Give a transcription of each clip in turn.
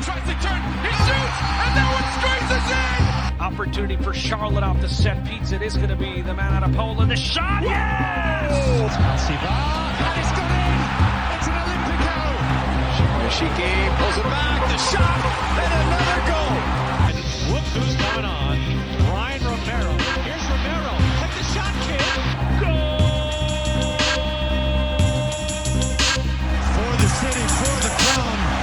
tries to turn, he shoots, and that one squeezes in! Opportunity for Charlotte off the set piece. It is going to be the man out of Poland. The shot, yes! Alcivar, and it's gone in! It's an Olympico! Shimashiki pulls it back, the shot, and another goal! And look who's coming on. Ryan Romero. Here's Romero. Hit the shot, kid. Goal! For the city, for the crown!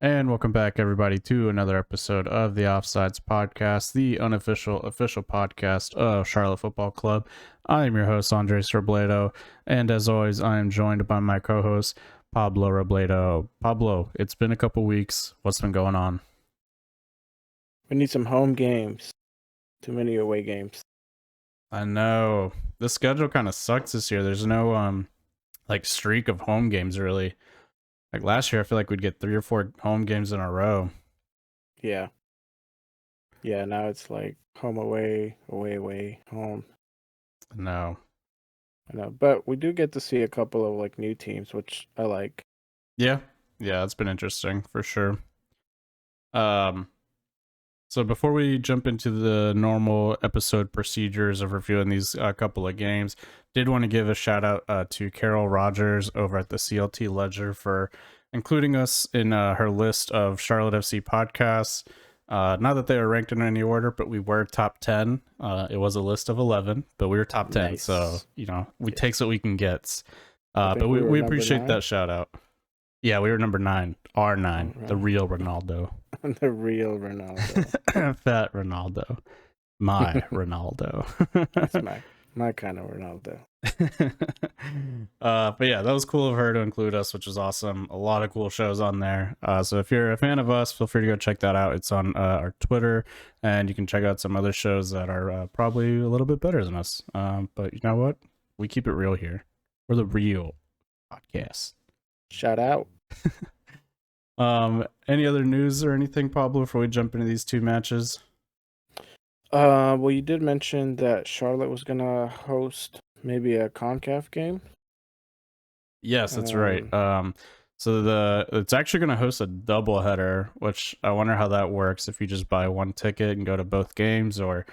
And welcome back, everybody, to another episode of the Offsides Podcast, the unofficial official podcast of Charlotte Football Club. I am your host, Andres Robledo, and as always, I am joined by my co-host, Pablo Robledo. Pablo, it's been a couple weeks. What's been going on? We need some home games. Too many away games. I know. The schedule kind of sucks this year. There's no streak of home games, really. Like last year, I feel like we'd get 3 or 4 home games in a row. Yeah. Yeah, now it's like home, away, away, home. No. I know, but we do get to see a couple of like new teams, which I like. Yeah, it's been interesting for sure. So before we jump into the normal episode procedures of reviewing these couple of games, did want to give a shout out to Carol Rogers over at the CLT Ledger for including us in her list of Charlotte FC podcasts. Not that they were ranked in any order, but we were top 10. It was a list of 11, but we were top 10. Nice. So, we takes what we can get. I But think we were we number appreciate 9. that shout out. Yeah, we were number 9, R9, Oh, the right. real Ronaldo. The real Ronaldo. Fat Ronaldo. My Ronaldo. That's my kind of Ronaldo. But yeah, that was cool of her to include us, which is awesome. A lot of cool shows on there. So if you're a fan of us, feel free to go check that out. It's on our Twitter, and you can check out some other shows that are probably a little bit better than us. But you know what? We keep it real here. We're the real podcast. Shout out. Any other news or anything, Pablo, before we jump into these 2 matches? Well, you did mention that Charlotte was gonna host maybe a CONCACAF game. Yes, that's right. So it's actually going to host a doubleheader, which I wonder how that works. If you just buy one ticket and go to both games, or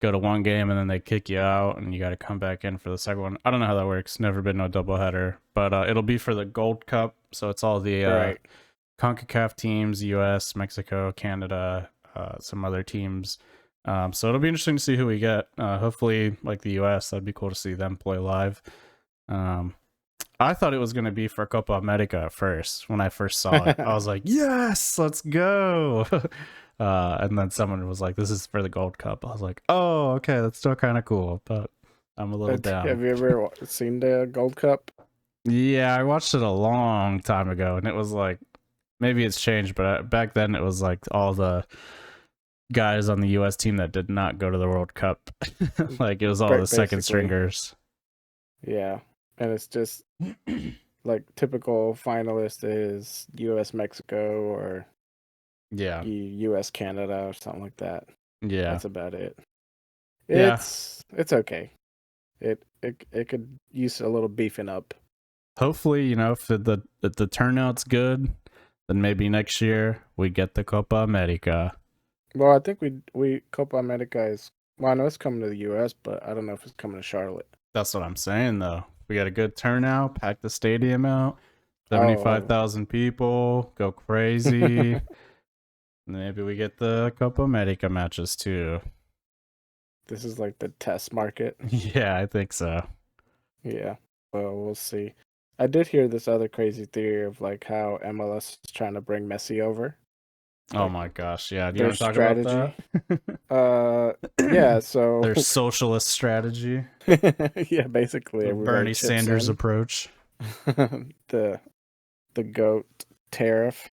go to one game and then they kick you out and you got to come back in for the second one. I don't know how that works. Never been no doubleheader, but it'll be for the Gold Cup. So it's all the Right. CONCACAF teams: U.S., Mexico, Canada, some other teams. So it'll be interesting to see who we get. Hopefully, like the U.S., that'd be cool to see them play live. I thought it was going to be for Copa America at first. When I first saw it, I was like, yes, let's go. And then someone was like, this is for the Gold Cup. I was like, oh, okay, that's still kind of cool, but I'm a little down. Have you ever seen the Gold Cup? Yeah, I watched it a long time ago, and it was like, maybe it's changed, but back then it was like all the guys on the U.S. team that did not go to the World Cup. Like it was all the second Basically. stringers. Yeah, and it's just like typical finalist is U.S. Mexico or Yeah, U.S. Canada or something like that. yeah. That's about it. Yeah. It's okay. It could use a little beefing up. Hopefully, if the turnout's good, then maybe next year we get the Copa America. Well, I think we Copa America is. Well, I know it's coming to the U.S., but I don't know if it's coming to Charlotte. That's what I'm saying, though. We got a good turnout, pack the stadium out, 75,000 people, go crazy. Maybe we get the Copa America matches too. This is like the test market. Yeah, I think so. Yeah. Well, we'll see. I did hear this other crazy theory of like how MLS is trying to bring Messi over. Oh Like, my gosh, yeah. Do you their want to talk about that? Yeah, so Their socialist strategy, yeah, basically the everybody Bernie chips Sanders in. approach. the GOAT tariff.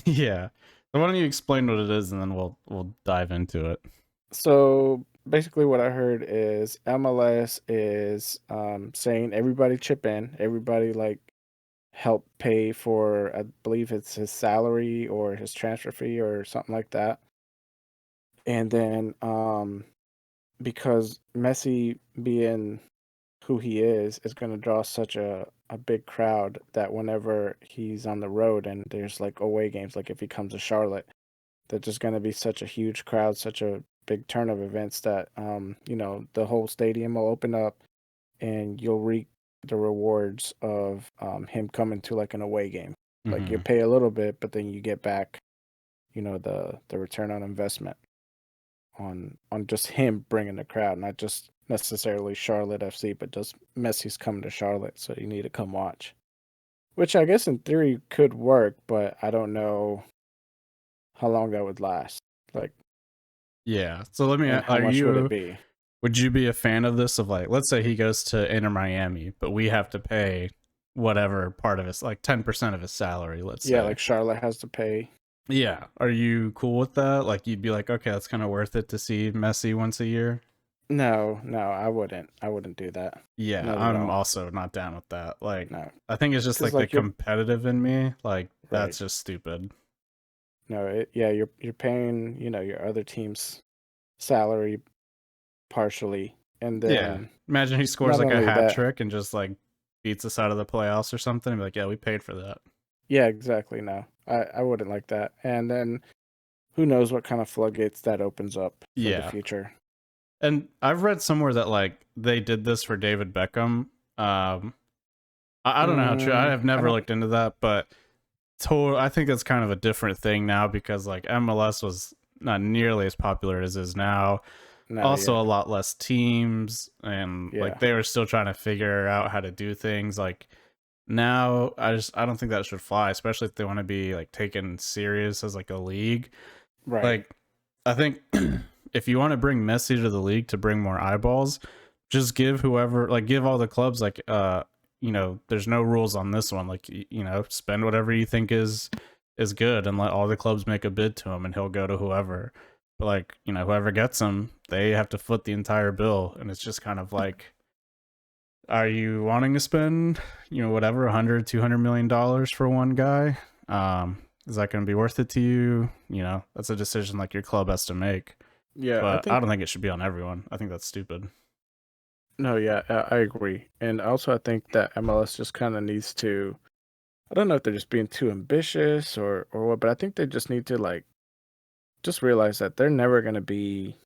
Yeah. So why don't you explain what it is, and then we'll dive into it. So basically what I heard is MLS is saying everybody chip in, everybody like help pay for, I believe it's his salary or his transfer fee or something like that. And then because Messi being who he is going to draw such a a big crowd that whenever he's on the road and there's like away games, like if he comes to Charlotte, there's just going to be such a huge crowd, such a big turn of events that the whole stadium will open up and you'll reap the rewards of him coming to like an away game. Like you pay a little bit, but then you get back, the return on investment on just him bringing the crowd, not just necessarily Charlotte FC, but just Messi's coming to Charlotte, so you need to come watch. Which I guess in theory could work, but I don't know how long that would last. Like, Yeah. So let me and ask, how much would it be? would you be a fan of this? Of like, let's say he goes to Inter Miami, but we have to pay whatever part of his, like 10% of his salary, let's say. Yeah, like Charlotte has to pay. Yeah. Are you cool with that? Like, you'd be like, okay, that's kind of worth it to see Messi once a year? No, I wouldn't. I wouldn't do that. Yeah, Not at I'm all. also not down with that. Like, No. I think it's just 'Cause, like like, the you're- competitive in me. Like, that's Right. just stupid. No, you're paying, your other team's salary partially, and Yeah. then Imagine he scores not like a only hat that- trick and just like beats us out of the playoffs or something. And be like, yeah, we paid for that. yeah, exactly. No, I wouldn't like that. And then who knows what kind of floodgates that opens up for Yeah. the future. And I've read somewhere that like they did this for David Beckham. I don't know how true. I have never don't- looked into that, but I think that's kind of a different thing now because like MLS was not nearly as popular as it is now. No, Also yeah. a lot less teams, and Yeah. like they were still trying to figure out how to do things. Like now, I don't think that should fly, especially if they want to be like taken serious as like a league. Right. Like, I think if you want to bring Messi to the league to bring more eyeballs, just give all the clubs like there's no rules on this one. Like spend whatever you think is good, and let all the clubs make a bid to him, and he'll go to whoever. But like whoever gets him, they have to foot the entire bill, and it's just kind of like, are you wanting to spend whatever $100-200 million for one guy? Is that going to be worth it to you? That's a decision like your club has to make. yeah, But I don't think it should be on everyone. I think that's stupid. No, yeah, I agree. And also I think that MLS just kind of needs to, I don't know if they're just being too ambitious or what, but I think they just need to like just realize that they're never going to be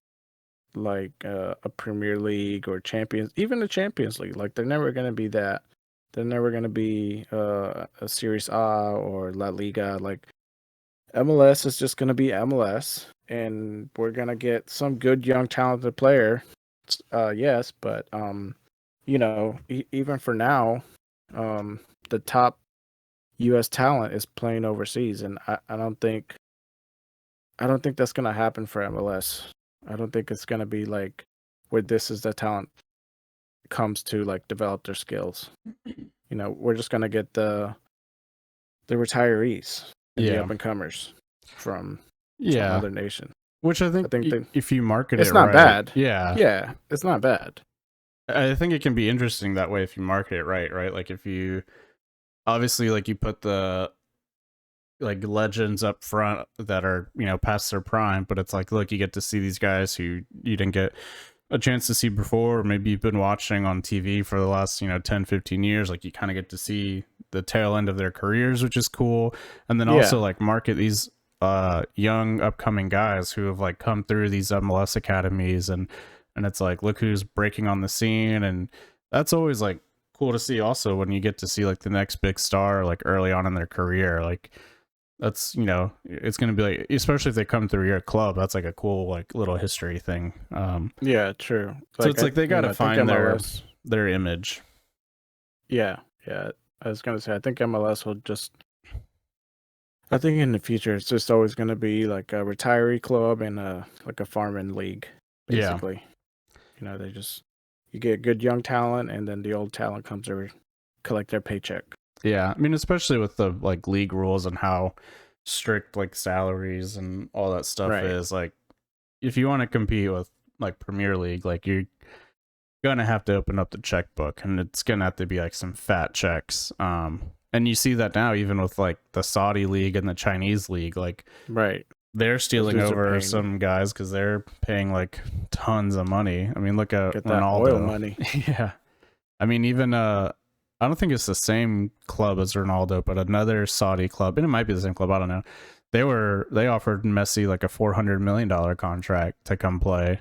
like a Premier League or Champions, even the Champions League. Like they're never going to be that. They're never going to be a Series A or La Liga. Like MLS is just going to be MLS, and we're going to get some good young talented player. Yes, but even for now, the top U.S. talent is playing overseas, and I don't think that's gonna happen for MLS. I don't think it's gonna be like where this is the talent comes to like develop their skills. We're just gonna get the retirees and the Yeah. up and comers from Yeah. other nation. Which I think, they- if you market It's it not right, bad. Yeah. Yeah, it's not bad. I think it can be interesting that way if you market it right? Like if you obviously like you put the like legends up front that are, past their prime, but it's like, look, you get to see these guys who you didn't get a chance to see before, or maybe you've been watching on TV for the last, 10-15 years. Like you kind of get to see the tail end of their careers, which is cool. And then also like market these young upcoming guys who have like come through these MLS academies, and it's like, look who's breaking on the scene. And that's always like cool to see also when you get to see like the next big star like early on in their career. Like that's it's going to be like, especially if they come through your club, that's like a cool like little history thing. Yeah, true. So it's like they got to I think find MLS their image. Yeah. I was gonna say, I think MLS will just. I think in the future it's just always gonna be like a retiree club and like a farming league, Yeah. basically. They just you get good young talent, and then the old talent comes to collect their paycheck. Yeah, I mean, especially with the like league rules and how strict like salaries and all that stuff Right. is. Like, if you want to compete with like Premier League, like you're gonna have to open up the checkbook, and it's gonna have to be like some fat checks. And you see that now even with like the Saudi league and the Chinese league, like Right. they're stealing dudes are over paying- some guys because they're paying like tons of money. I mean, look at Get that Ronaldo. oil money. Yeah, I mean, even I don't think it's the same club as Ronaldo, but another Saudi club, and it might be the same club. I don't know. They offered Messi like a $400 million contract to come play.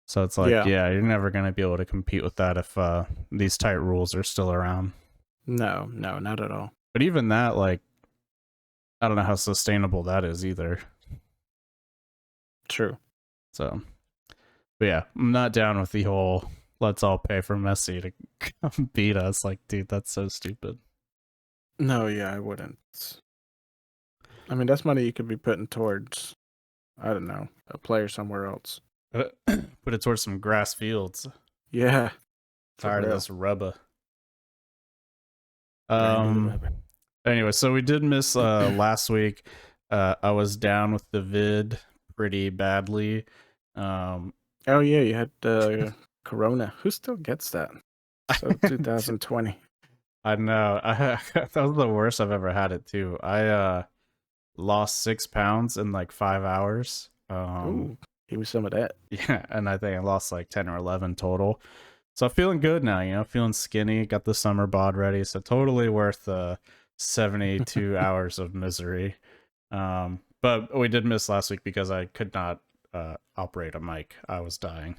So it's like, yeah, you're never going to be able to compete with that if these tight rules are still around. No, not at all. But even that, like, I don't know how sustainable that is either. True. So, but yeah, I'm not down with the whole let's all pay for Messi to come beat us. Like, dude, that's so stupid. No, yeah, I wouldn't. I mean, that's money you could be putting towards, I don't know, a player somewhere else. Put it towards some grass fields. Yeah. Tired of this rubber. Rubber. Anyway, so we did miss last week. I was down with the vid pretty badly. Oh yeah, you had Corona. Who still gets that? So 2020. I know. That was the worst I've ever had it too. I lost 6 pounds in like 5 hours. Ooh, give me some of that. Yeah, and I think I lost like 10 or 11 total. So I'm feeling good now, you know, feeling skinny, got the summer bod ready. So totally worth the 72 hours of misery. But we did miss last week because I could not operate a mic. I was dying.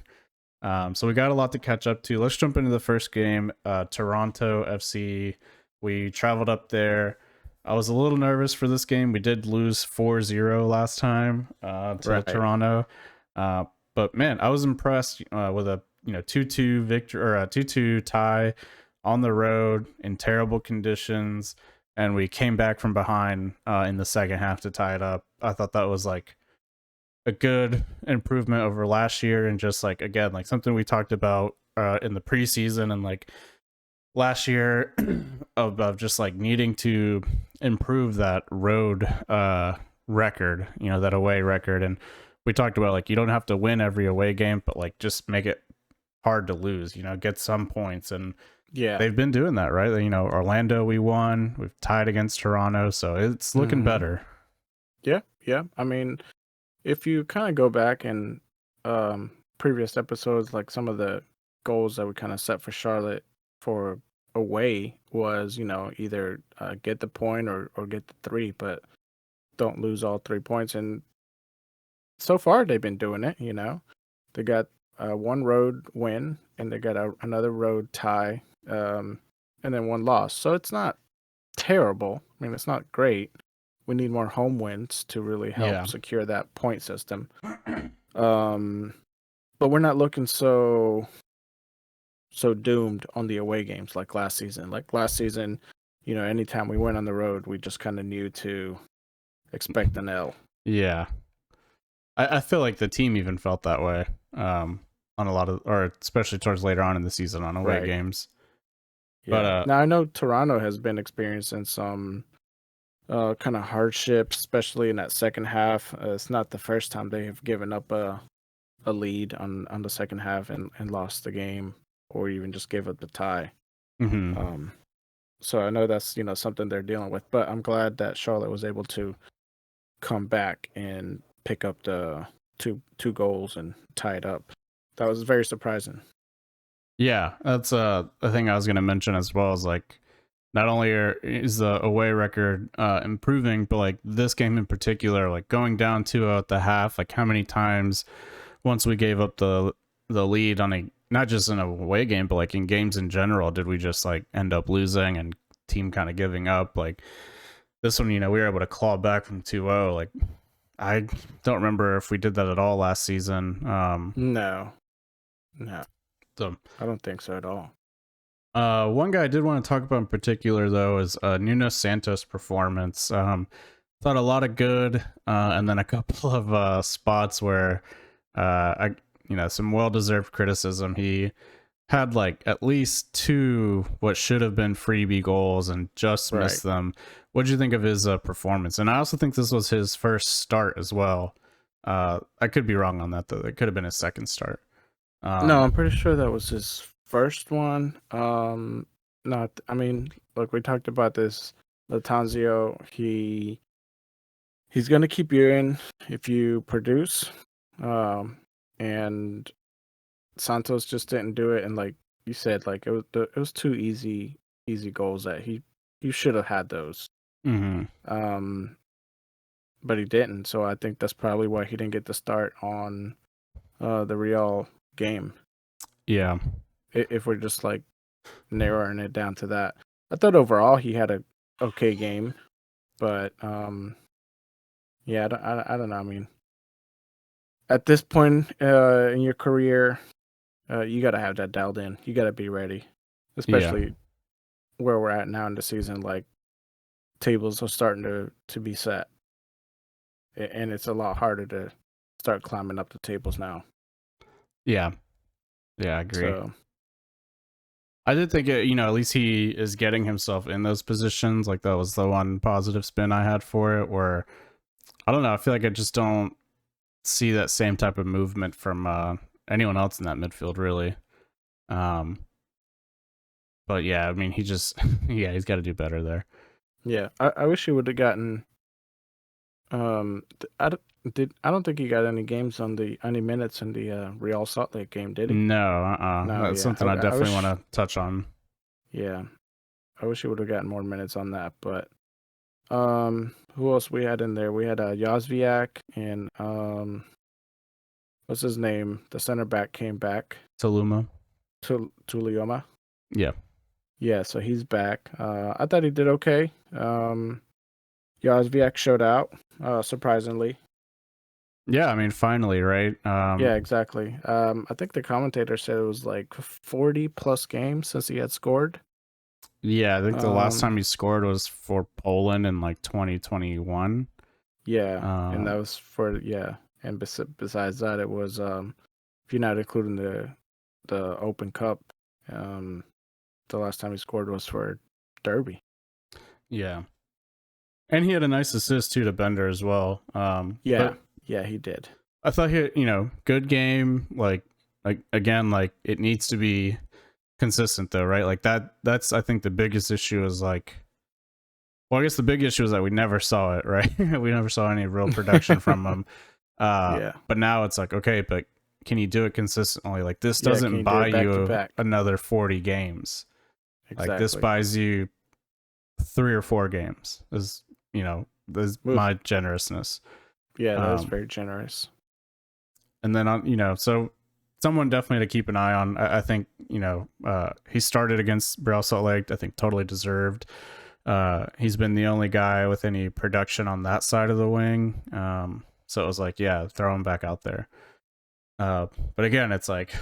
So we got a lot to catch up to. Let's jump into the first game. Toronto FC. We traveled up there. I was a little nervous for this game. We did lose 4-0 last time to Toronto. But man, I was impressed with a 2-2 victory or a 2-2 tie on the road in terrible conditions, and we came back from behind in the second half to tie it up. I thought that was like a good improvement over last year, and just like again, like something we talked about in the preseason and like last year of just like needing to improve that road record, that away record. And we talked about like you don't have to win every away game, but like just make it hard to lose, get some points. And yeah, they've been doing that, right? Orlando, we won, we've tied against Toronto, so it's looking better. Yeah. I mean, if you kind of go back in previous episodes, like some of the goals that we kind of set for Charlotte for away was, either get the point or get the 3, but don't lose all 3 points. And so far they've been doing it. They got one road win and they got another road tie, and then one loss. So it's not terrible. I mean, it's not great. We need more home wins to really help secure that point system. But we're not looking so doomed on the away games like last season. Like last season, anytime we went on the road, we just kind of knew to expect an L. Yeah. I feel like the team even felt that way on a lot of, or especially towards later on in the season on away games. Yeah. But now I know Toronto has been experiencing some kind of hardship, especially in that second half. It's not the first time they have given up a lead on the second half and lost the game, or even just gave up the tie. Mm-hmm. So I know that's something they're dealing with, but I'm glad that Charlotte was able to come back and pick up the two goals and tie it up. That was very surprising. Yeah, that's a thing I was going to mention as well. Is like not only is the away record improving, but like this game in particular, like going down 2-0 at the half, like how many times once we gave up the lead on a, not just in a away game, but like in games in general, did we just like end up losing and team kind of giving up? Like this one, we were able to claw back from 2-0. Like I don't remember if we did that at all last season. No. So I don't think so at all. One guy I did want to talk about in particular, though, is Nuno Santos' performance. Thought a lot of good, and then a couple of spots where, some well-deserved criticism. He had like at least 2 what should have been freebie goals and just missed them. What did you think of his performance? And I also think this was his first start as well. I could be wrong on that, though. It could have been his second start. No, I'm pretty sure that was his first one. I mean, look, we talked about this. Lattanzio, he's gonna keep you in if you produce. And Santos just didn't do it, and like you said, like it was too easy easy goals that he should have had those. Mm-hmm. But he didn't. So I think that's probably why he didn't get the start on the Real game. Yeah. If we're just like narrowing it down to that, I thought overall he had a okay game, but yeah, I don't know. I mean, at this point in your career, you got to have that dialed in. You got to be ready, especially where we're at now in the season. Like tables are starting to be set, and it's a lot harder to start climbing up the tables now. Yeah, I agree. So, I did think it, at least he is getting himself in those positions. Like that was the one positive spin I had for it. Where I don't know, I feel like I just don't see that same type of movement from anyone else in that midfield, really. But yeah, I mean, he just he's got to do better there. yeah, I wish he would have gotten. I don't think he got any minutes in the Real Salt Lake game, did he? No, No, that's yeah. something I definitely wish- want to touch on. Yeah, I wish he would have gotten more minutes on that. But who else we had in there? We had Yazviak and what's his name? The center back came back. Taluma. Tulioma. Yeah. Yeah, so he's back. I thought he did okay. Yazviak showed out, surprisingly. Yeah, I mean, finally, right? Yeah, exactly. I think the commentator said it was like 40 plus games since he had scored. Yeah, I think the last time he scored was for Poland in like 2021. Yeah, and that was for and besides that, it was if you're not including the Open Cup, the last time he scored was for Derby. Yeah, and he had a nice assist too to Bender as well. Yeah, he did. I thought he, good game. Like again, like it needs to be consistent though, right? Like that's I think the biggest issue is like, well, I guess the big issue is that we never saw it, right? We never saw any real production from him. But now it's like, okay, but can you do it consistently? Like this doesn't buy you another 40 games. Exactly. Like this buys you 3 or 4 games. Is my generousness. Yeah, that was very generous. And then so someone definitely to keep an eye on. I think he started against Real Salt Lake. I think totally deserved. He's been the only guy with any production on that side of the wing. So it was like, yeah, throw him back out there. But again, it's like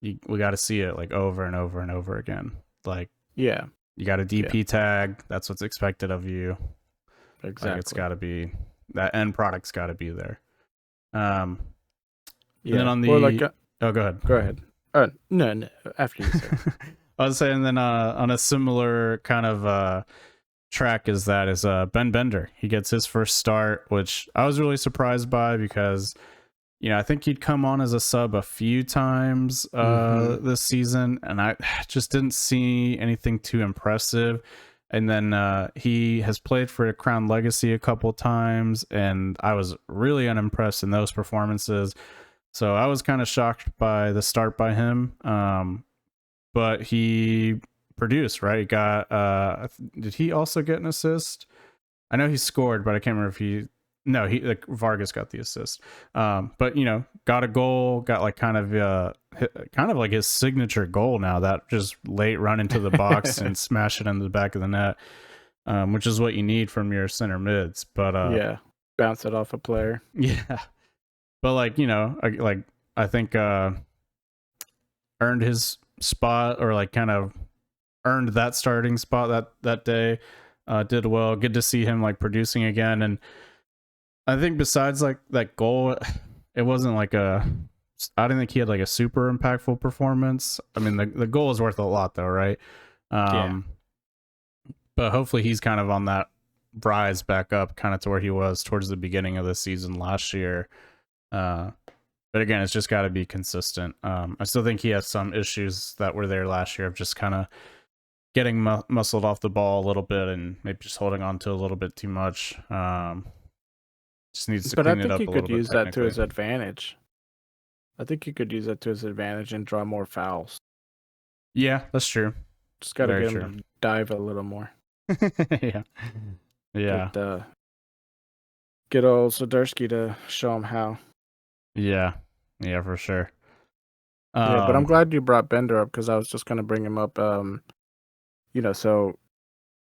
we got to see it like over and over and over again. Like, yeah, you got a DP tag. That's what's expected of you. Exactly. Like it's got to be, that end product's got to be there. Yeah. And then on the go ahead. Go ahead. No, after you say. I was saying then on a similar kind of track as that is Ben Bender. He gets his first start, which I was really surprised by because I think he'd come on as a sub a few times this season, and I just didn't see anything too impressive. And then he has played for Crown Legacy a couple times, and I was really unimpressed in those performances. So I was kind of shocked by the start by him. But he produced, right? He got did he also get an assist? I know he scored, but I can't remember if Vargas got the assist. But got a goal, got like kind of like his signature goal now, that just late run into the box and smash it into the back of the net, which is what you need from your center mids. But bounce it off a player. Yeah. But I think earned his spot, or like kind of earned that starting spot that day. Did well. Good to see him like producing again. And I think besides like that goal, it wasn't like I didn't think he had like a super impactful performance. I mean, the goal is worth a lot though, right? But hopefully he's kind of on that rise back up kind of to where he was towards the beginning of the season last year. But again, it's just got to be consistent. I still think he has some issues that were there last year of just kind of getting muscled off the ball a little bit and maybe just holding on to a little bit too much. Just needs to clean it up a little bit. But I think he could use that to his advantage. I think he could use that to his advantage and draw more fouls. Yeah, that's true. Just got to get him to dive a little more. Yeah. Yeah. Get, get old Swiderski to show him how. Yeah. Yeah, for sure. Yeah, but I'm glad you brought Bender up because I was just gonna bring him up. So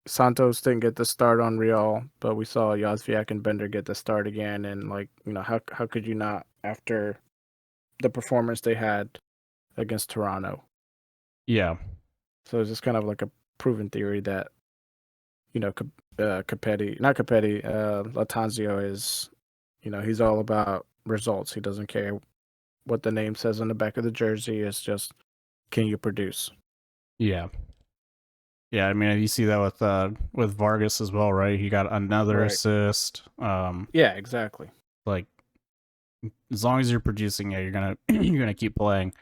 Santos didn't get the start on Real, but we saw Yazviak and Bender get the start again, and how could you not after the performance they had against Toronto? Yeah. So it's just kind of like a proven theory that Lattanzio is, he's all about results. He doesn't care what the name says on the back of the jersey. It's just, can you produce? Yeah. Yeah, I mean, you see that with Vargas as well, right? He got another assist. Yeah, exactly. Like, as long as you're producing, yeah, you're gonna keep playing.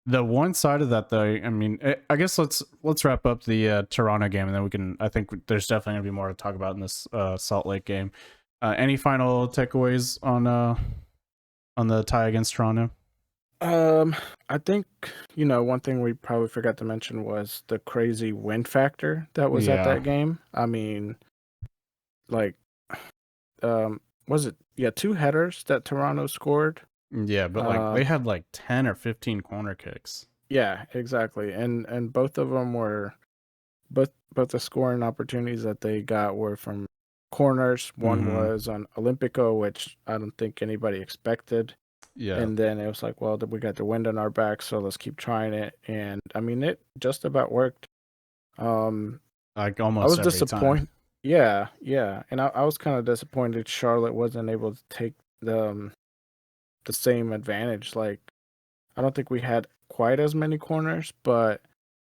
The one side of that, though, I mean, I guess let's wrap up the Toronto game, and then I think there's definitely gonna be more to talk about in this Salt Lake game. Any final takeaways on the tie against Toronto? I think, one thing we probably forgot to mention was the crazy wind factor that was at that game. I mean, was it 2 headers that Toronto scored? Yeah, but they had 10 or 15 corner kicks. Yeah, exactly. And both of them were both the scoring opportunities that they got were from corners. One was on Olympico, which I don't think anybody expected. Yeah. And then it was like, well, we got the wind on our back, so let's keep trying it. And I mean, it just about worked. Almost I was every disappointed. time. Yeah. And I was kind of disappointed Charlotte wasn't able to take the same advantage. Like, I don't think we had quite as many corners, but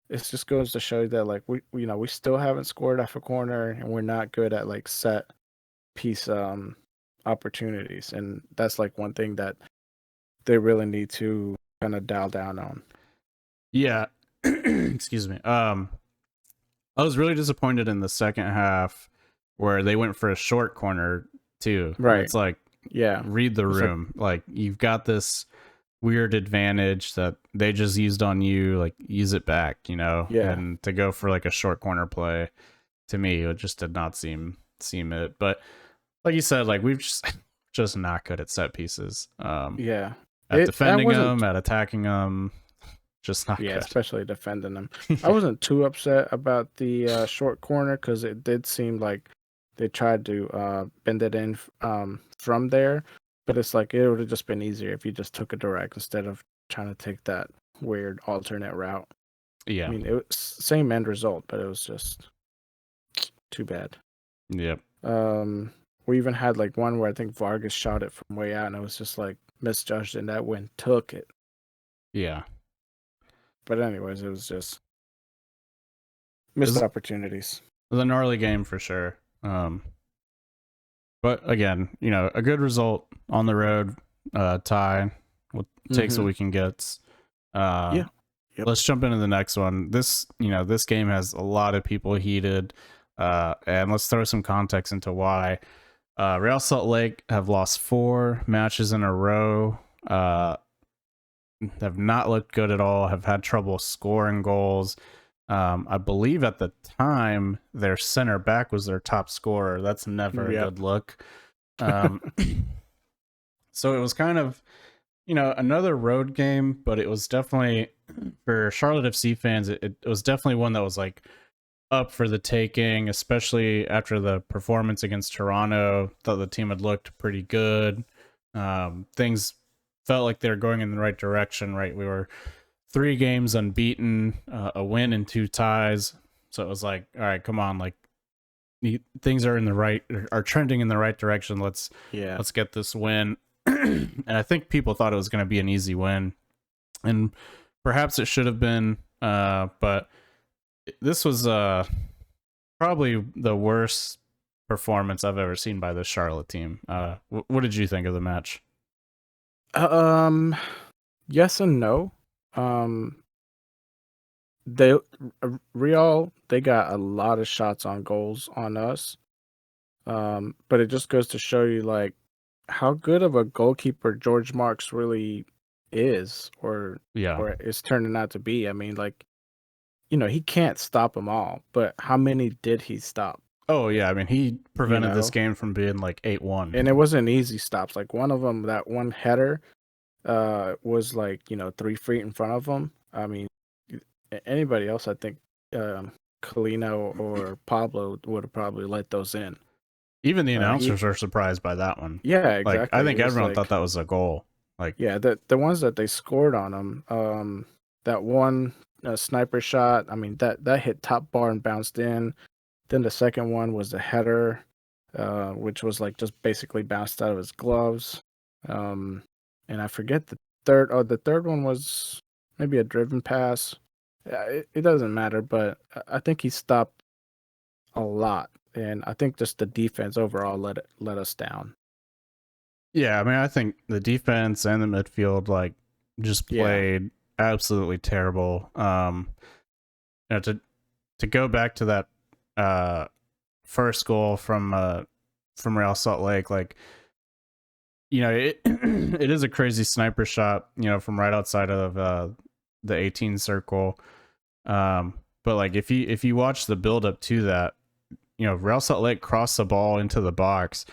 it just goes to show that we still haven't scored off a corner, and we're not good at set piece opportunities. And that's one thing that they really need to kind of dial down on. Yeah. Excuse me. I was really disappointed in the second half where they went for a short corner too. Right. It's like, yeah, read the room. You've got this weird advantage that they just used on you. Use it back, Yeah. And to go for a short corner play, to me, it just did not seem it. But like you said, we've just not good at set pieces. Yeah. At defending them, at attacking them, just not good. Especially defending them. I wasn't too upset about the short corner because it did seem like they tried to bend it in from there, but it's it would have just been easier if you just took a direct instead of trying to take that weird alternate route. Yeah. I mean, it was same end result, but it was just too bad. Yep. We even had one where I think Vargas shot it from way out, and it was just misjudged, and that wind took it. Yeah. But anyways, it was just missed opportunities. It was a gnarly game for sure. But again, a good result on the road, tie. We'll take what we can get. Yeah. Yep. Let's jump into the next one. This game has a lot of people heated, and let's throw some context into why. Real Salt Lake have lost 4 matches in a row. Have not looked good at all. Have had trouble scoring goals. I believe at the time their center back was their top scorer. That's never a good look. So it was kind of, another road game, but it was definitely, for Charlotte FC fans, it was definitely one that was up for the taking, especially after the performance against Toronto. Thought the team had looked pretty good. Things felt like they were going in the right direction, right? We were 3 games unbeaten, a win and 2 ties. So it was all right, come on, things are trending in the right direction. Let's get this win. And I think people thought it was going to be an easy win, and perhaps it should have been, but this was probably the worst performance I've ever seen by the Charlotte team. What did you think of the match? Yes and no. They got a lot of shots on goals on us. But it just goes to show you how good of a goalkeeper George Marks really is, or is turning out to be. I mean, he can't stop them all, but how many did he stop? Oh yeah, I mean he prevented this know? game from being like 8-1. And it wasn't easy stops. Like one of them, that one header, was like 3 feet in front of him. I mean, anybody else, I think, Colino or Pablo would have probably let those in. Even the announcers are surprised by that one. Yeah, exactly. Like I think It was everyone like- thought that was a goal. Like Yeah, the ones that they scored on him, that one sniper shot, I mean that hit top bar and bounced in. Then the second one was the header, which was like just basically bounced out of his gloves. And I forget the third. Oh, the third one was maybe a driven pass. It doesn't matter, but I think he stopped a lot, and I think just the defense overall let us down. yeah, I mean I think the defense and the midfield like just played absolutely terrible. To go back to that first goal from Real Salt Lake, like it it is a crazy sniper shot, from right outside of the 18 circle. But like if you watch the build up to that, Real Salt Lake crossed the ball into the box,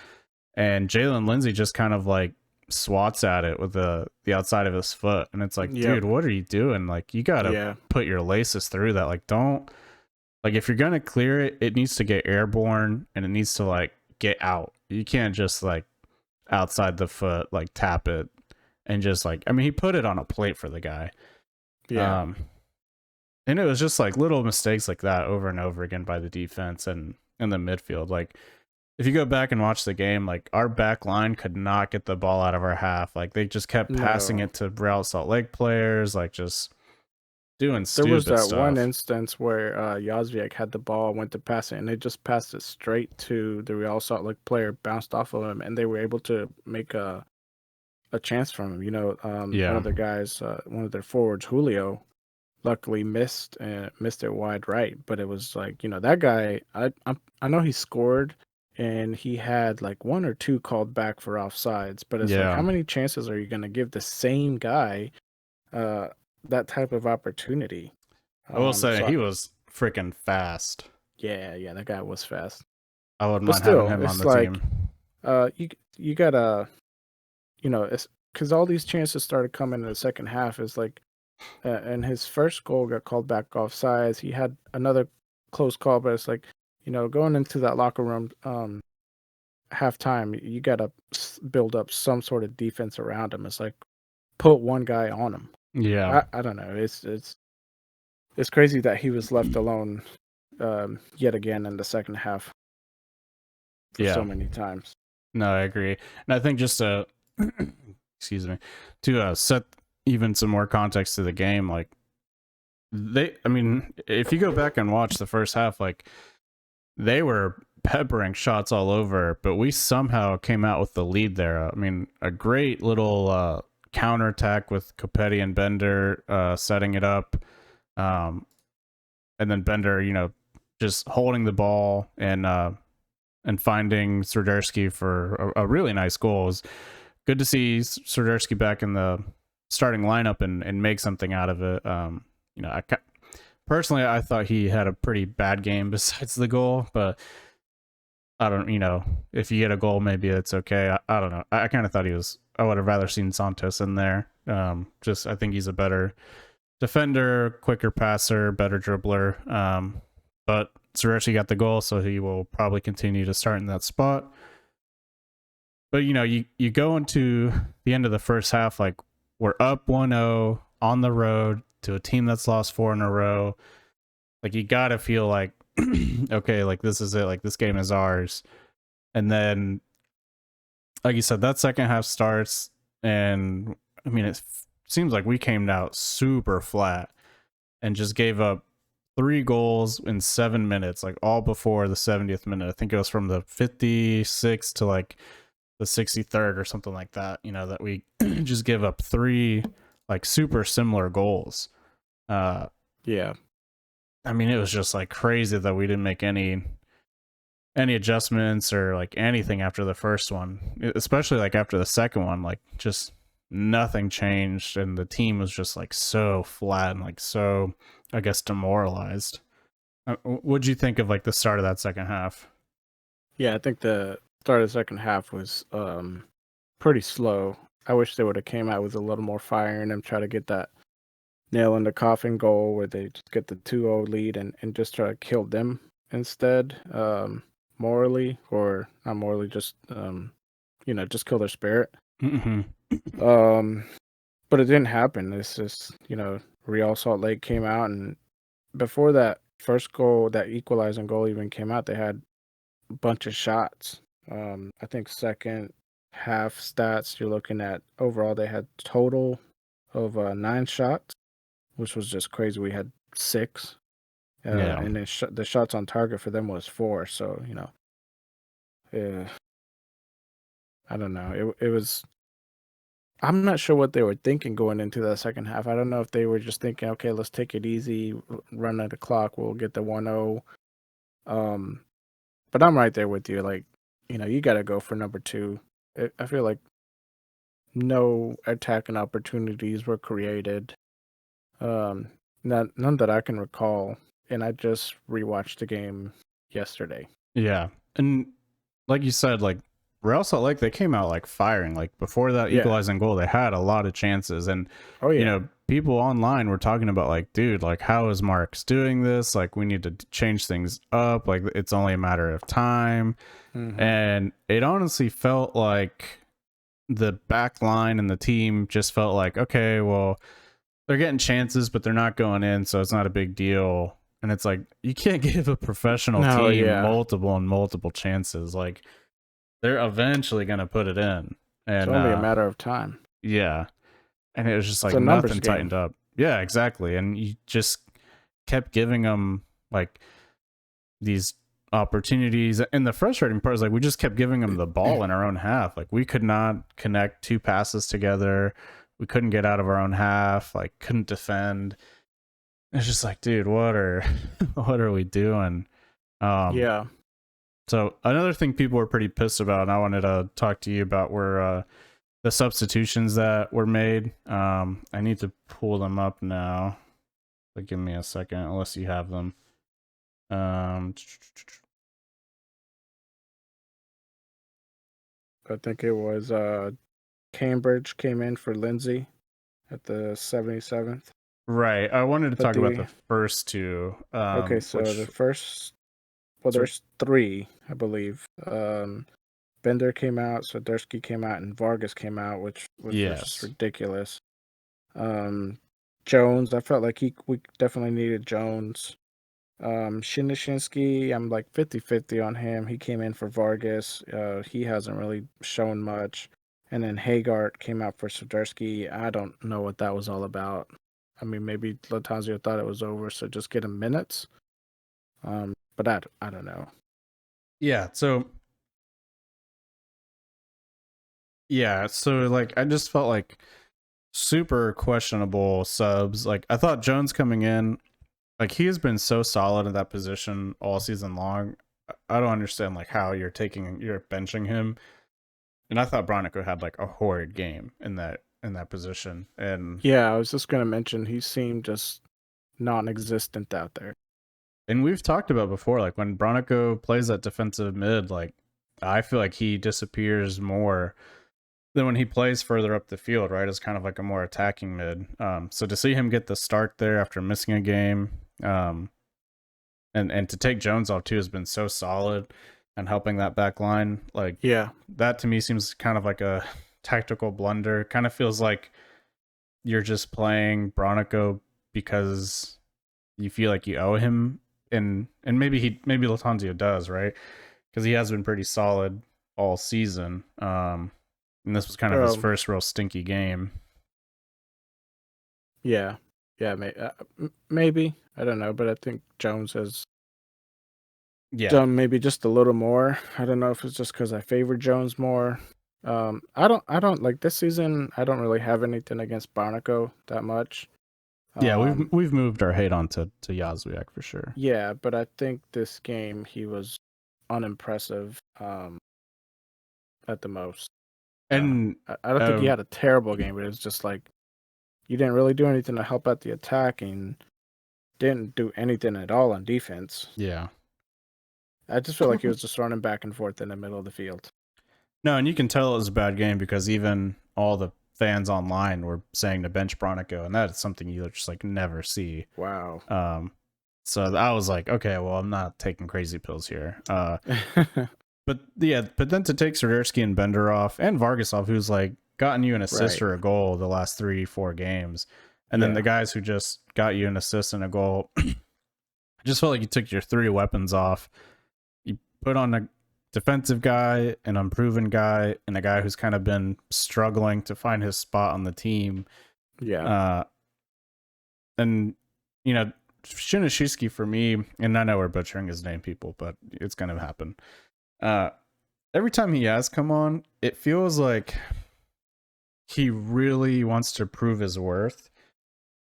and Jalen Lindsey just kind of like swats at it with the outside of his foot, and it's like, dude, what are you doing? Like you gotta put your laces through that. Like don't. Like, if you're going to clear it, it needs to get airborne and it needs to, like, get out. You can't just, like, outside the foot, like, tap it and just, like, I mean, he put it on a plate for the guy. Yeah. And it was just, like, little mistakes like that over and over again by the defense and the midfield. Like, if you go back and watch the game, like, our back line could not get the ball out of our half. Like, they just kept passing it to Real Salt Lake players, like, just doing stupid stuff. There was that one instance where Yazviek had the ball, went to pass it, and they just passed it straight to the Real Salt Lake player, bounced off of him, and they were able to make a chance from him. One of the guys, one of their forwards, Julio, luckily missed it wide right, but it was like, that guy, I know he scored and he had like 1 or 2 called back for offsides, but it's like, how many chances are you going to give the same guy that type of opportunity? I will say he was freaking fast. Yeah, that guy was fast. I wouldn't mind having him on the team. You gotta, it's because all these chances started coming in the second half. Is like, and his first goal got called back offsides. He had another close call, but it's like, going into that locker room, halftime, you gotta build up some sort of defense around him. It's like, put one guy on him. Yeah, I don't know. It's crazy that he was left alone yet again in the second half for so many times. No, I agree. And I think just to excuse me, to set even some more context to the game, like if you go back and watch the first half, like they were peppering shots all over, but we somehow came out with the lead there. I mean, a great little counterattack with Copetti and Bender setting it up, and then Bender, just holding the ball and finding Swiderski for a really nice goal. It was good to see Swiderski back in the starting lineup and make something out of it. Personally, I thought he had a pretty bad game besides the goal, but I don't, if you get a goal, maybe it's okay. I don't know. I kind of thought I would have rather seen Santos in there. I think he's a better defender, quicker passer, better dribbler. But Swiderski got the goal, so he will probably continue to start in that spot. But, you go into the end of the first half, like we're up 1-0 on the road to a team that's lost 4 in a row. Like you got to feel like, okay, like this is it. Like this game is ours. And then, like you said, that second half starts, and I mean, it seems like we came out super flat and just gave up 3 goals in 7 minutes, like all before the 70th minute. I think it was from the 56th to like the 63rd or something like that, that we just give up 3 like super similar goals. Yeah. I mean, it was just like crazy that we didn't make any adjustments or like anything after the first one, especially like after the second one, like just nothing changed, and the team was just like so flat and like so I guess, demoralized. What'd you think of like the start of that second half? Yeah, I think the start of the second half was pretty slow. I wish they would have came out with a little more fire in them, try to get that nail in the coffin goal where they just get the 2-0 lead and just try to kill them instead, morally, or not morally, just just kill their spirit. Mm-hmm. But it didn't happen. It's just, Real Salt Lake came out, and before that first goal, that equalizing goal even came out, they had a bunch of shots. I think second half stats, you're looking at overall, they had total of 9 shots, which was just crazy. We had 6. Yeah. And then the shots on target for them was 4. So, I don't know. It was. I'm not sure what they were thinking going into the second half. I don't know if they were just thinking, okay, let's take it easy, run at the clock, we'll get the 1-0. But I'm right there with you. Like, you got to go for number 2. I feel like no attacking opportunities were created. None that I can recall. And I just rewatched the game yesterday. Yeah. And like you said, like Real Salt Lake, they came out like firing. Like before that Yeah. equalizing goal, they had a lot of chances. And Oh yeah. people online were talking about like, dude, like how is Marks doing this? Like we need to change things up. Like it's only a matter of time. Mhm. And it honestly felt like the back line and the team just felt like, okay, well, they're getting chances, but they're not going in, so it's not a big deal. And it's like you can't give a professional No, team yeah. multiple chances. Like they're eventually gonna put it in. And It's only a matter of time. yeah. And it was just It's like a numbers nothing game. tightened up. Yeah, exactly. And you just kept giving them like these opportunities. And the frustrating part is like we just kept giving them the ball in our own half. Like we could not connect 2 passes together. We couldn't get out of our own half. Like couldn't defend. It's just like, dude, what are we doing? Yeah. So another thing people were pretty pissed about, and I wanted to talk to you about, were the substitutions that were made. I need to pull them up now. But give me a second, unless you have them. I think it was Cambridge came in for Lindsay at the 77th. Right. I wanted to But talk about the- the first 2. Okay, so which- the first, well, so- there's 3, I believe. Bender came out, Soderski came out, and Vargas came out, which was Yes. just ridiculous. Jones, I felt like we definitely needed Jones. Shinishinsky, I'm like 50-50 on him. He came in for Vargas. He hasn't really shown much. And then Hagart came out for Soderski. I don't know what that was all about. I mean, maybe Latanzio thought it was over, so just get him minutes. But I don't know. Yeah, so like I just felt like super questionable subs. Like I thought Jones coming in, like he has been so solid in that position all season long. I don't understand like how you're benching him. And I thought Bronico had like a horrid game in that position. And Yeah, I was just gonna mention he seemed just non-existent out there. And we've talked about before, like when Bronico plays that defensive mid, like I feel like he disappears more than when he plays further up the field, right? As kind of like a more attacking mid. So to see him get the start there after missing a game, and to take Jones off too has been so solid and helping that back line. Like Yeah. that to me seems kind of like a tactical blunder. Kind of feels like you're just playing Bronico because you feel like you owe him. And maybe Latanzio does, right? Because he has been pretty solid all season. And this was kind of his first real stinky game. Yeah, maybe. I don't know, but I think Jones has done maybe just a little more. I don't know if it's just because I favor Jones more. I don't like this season. I don't really have anything against Bronico that much. Yeah, we've moved our hate on to Yazwiak for sure. Yeah, but I think this game he was unimpressive at the most. And I don't think he had a terrible game, but it was just like you didn't really do anything to help out the attack, and didn't do anything at all on defense. Yeah. I just feel like he was just running back and forth in the middle of the field. No, and you can tell it was a bad game because even all the fans online were saying to bench Bronico, and that is something you just like never see. Wow. So I was like, okay, well, I'm not taking crazy pills here. But then to take Swiderski and Bender off, and Vargas off, who's like gotten you an assist Right. or a goal the last 3-4 games, and then Yeah. the guys who just got you an assist and a goal, I just felt like you took your 3 weapons off. You put on a defensive guy, an unproven guy, and a guy who's kind of been struggling to find his spot on the team. Yeah. And you know, Shinashitsky for me, and I know we're butchering his name, people, but it's gonna happen. Every time he has come on, it feels like he really wants to prove his worth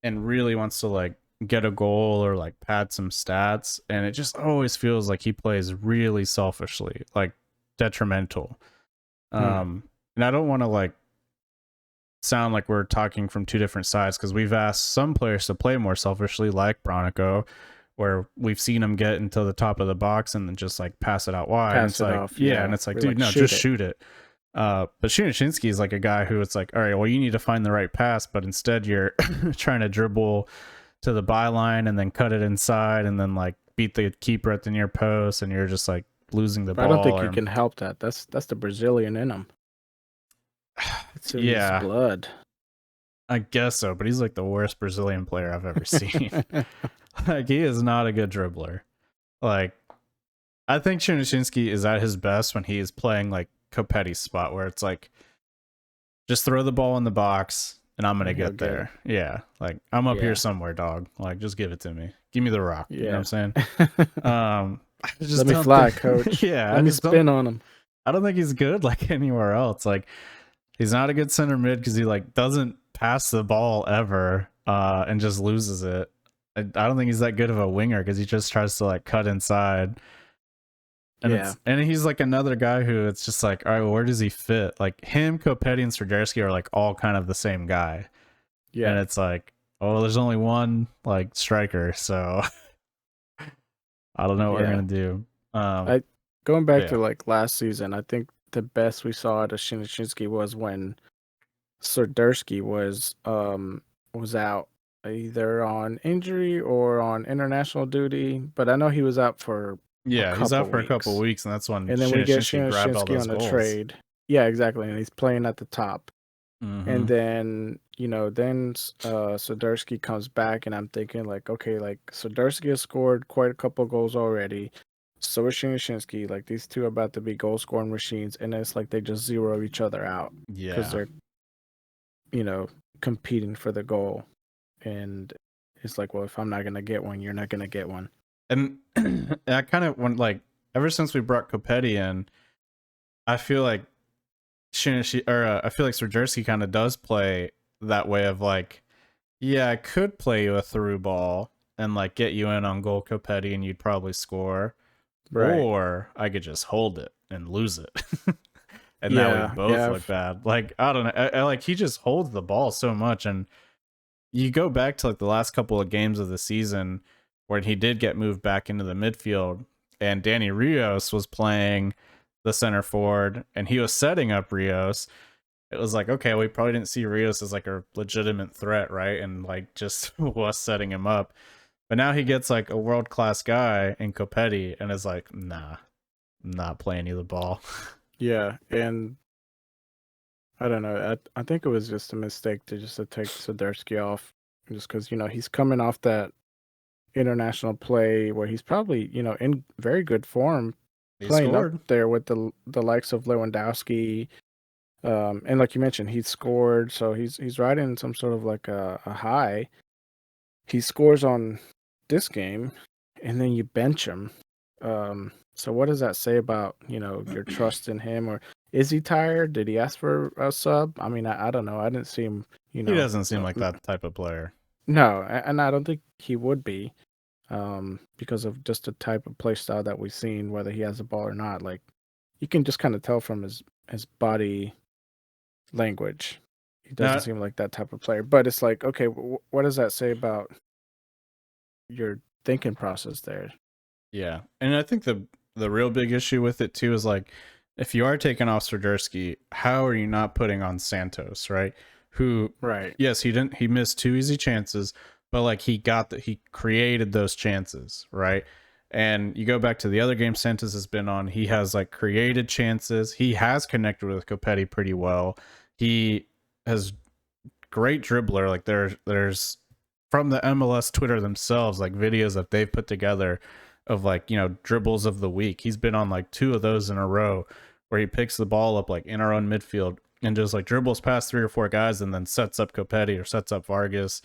and really wants to like get a goal or like pad some stats, and it just always feels like he plays really selfishly, like detrimental. And I don't want to like sound like we're talking from two different sides, because we've asked some players to play more selfishly, like Bronico, where we've seen him get into the top of the box and then just like pass it out wide. And Pass it's it like, off, yeah, yeah. and it's like, Or, dude, like, no, shoot just it. shoot it. But Shinashinsky is like a guy who it's like, all right, well, you need to find the right pass, but instead you're trying to dribble to the byline and then cut it inside and then like beat the keeper at the near post, and you're just like losing the But ball. I don't think or- you can help that. That's the Brazilian in him. It's in Yeah. his blood. I guess so, but he's like the worst Brazilian player I've ever seen. Like, he is not a good dribbler. Like, I think Shinashinsky is at his best when he is playing like Kopetti's spot, where it's like, just throw the ball in the box and I'm gonna And he'll get get there. Yeah, like I'm up Yeah. here somewhere, dog. Like, just give it to me. Give me the rock. You know what I'm saying? I just Let me don't fly, think- coach. Yeah, Let I me just don't- spin on him. I don't think he's good like anywhere else. Like, he's not a good center mid because he like doesn't pass the ball ever and just loses it. I don't think he's that good of a winger because he just tries to like cut inside. And Yeah. and he's like another guy who it's just like, all right, well, where does he fit? Like him, Kopetti, and Swiderski are like all kind of the same guy. Yeah. And it's like, oh, there's only one like striker, so I don't know what Yeah. we're gonna do. Going back Yeah. to like last season, I think the best we saw out of Shinashinsky was when Swiderski was out either on injury or on international duty. But I know he was out for Yeah, he's out couple for a couple weeks. weeks, and that's when and then we get Shinashinsky grabbed all Shinashinsky those on the goals. trade. Yeah, exactly. And he's playing at the top. Mhm. And then, then Swiderski comes back, and I'm thinking, like, okay, like, Swiderski has scored quite a couple goals already. So is Shinashinsky. Like, these two are about to be goal-scoring machines, and it's like they just zero each other out because Yeah, they're, competing for the goal. And it's like, well, if I'm not going to get one, you're not going to get one. and I kind of went like, ever since we brought Kopetti in, I feel like I feel like Swiderski kind of does play that way of like, yeah, I could play you a through ball and like get you in on goal, Kopetti, and you'd probably score, or I could just hold it and lose it. And now Yeah, we both yeah. look bad. Like, I don't know. I like, he just holds the ball so much. And you go back to like the last couple of games of the season when he did get moved back into the midfield, and Danny Rios was playing the center forward and he was setting up Rios. It was like, okay, we probably didn't see Rios as like a legitimate threat, right? And like just was setting him up. But now he gets like a world-class guy in Kopetti and is like, nah, I'm not playing you the ball. Yeah, and I don't know. I think it was just a mistake to take Swiderski off, just because he's coming off that international play where he's probably in very good form, He playing scored. up there with the likes of Lewandowski, and like you mentioned, he scored, so he's riding some sort of like a high. He scores on this game, and then you bench him. So what does that say about your trust in him, or is he tired? Did he ask for a sub? I mean, I don't know. I didn't see him. He doesn't seem like that type of player. No, and I don't think he would be, because of just the type of play style that we've seen, whether he has the ball or not. Like, you can just kind of tell from his body language. He doesn't seem like that type of player. But it's like, okay, what does that say about your thinking process there. Yeah, and I think the real big issue with it too is like, if you are taking off Swiderski, how are you not putting on Santos, right? Who, Right. yes, he missed 2 easy chances, but like he created those chances, right? And you go back to the other game Santos has been on, he has like created chances. He has connected with Copetti pretty well. He has great dribbler. Like there's from the MLS Twitter themselves, like videos that they've put together of like, dribbles of the week. He's been on like 2 of those in a row where he picks the ball up like in our own midfield and just like dribbles past 3 or 4 guys and then sets up Copetti or sets up Vargas.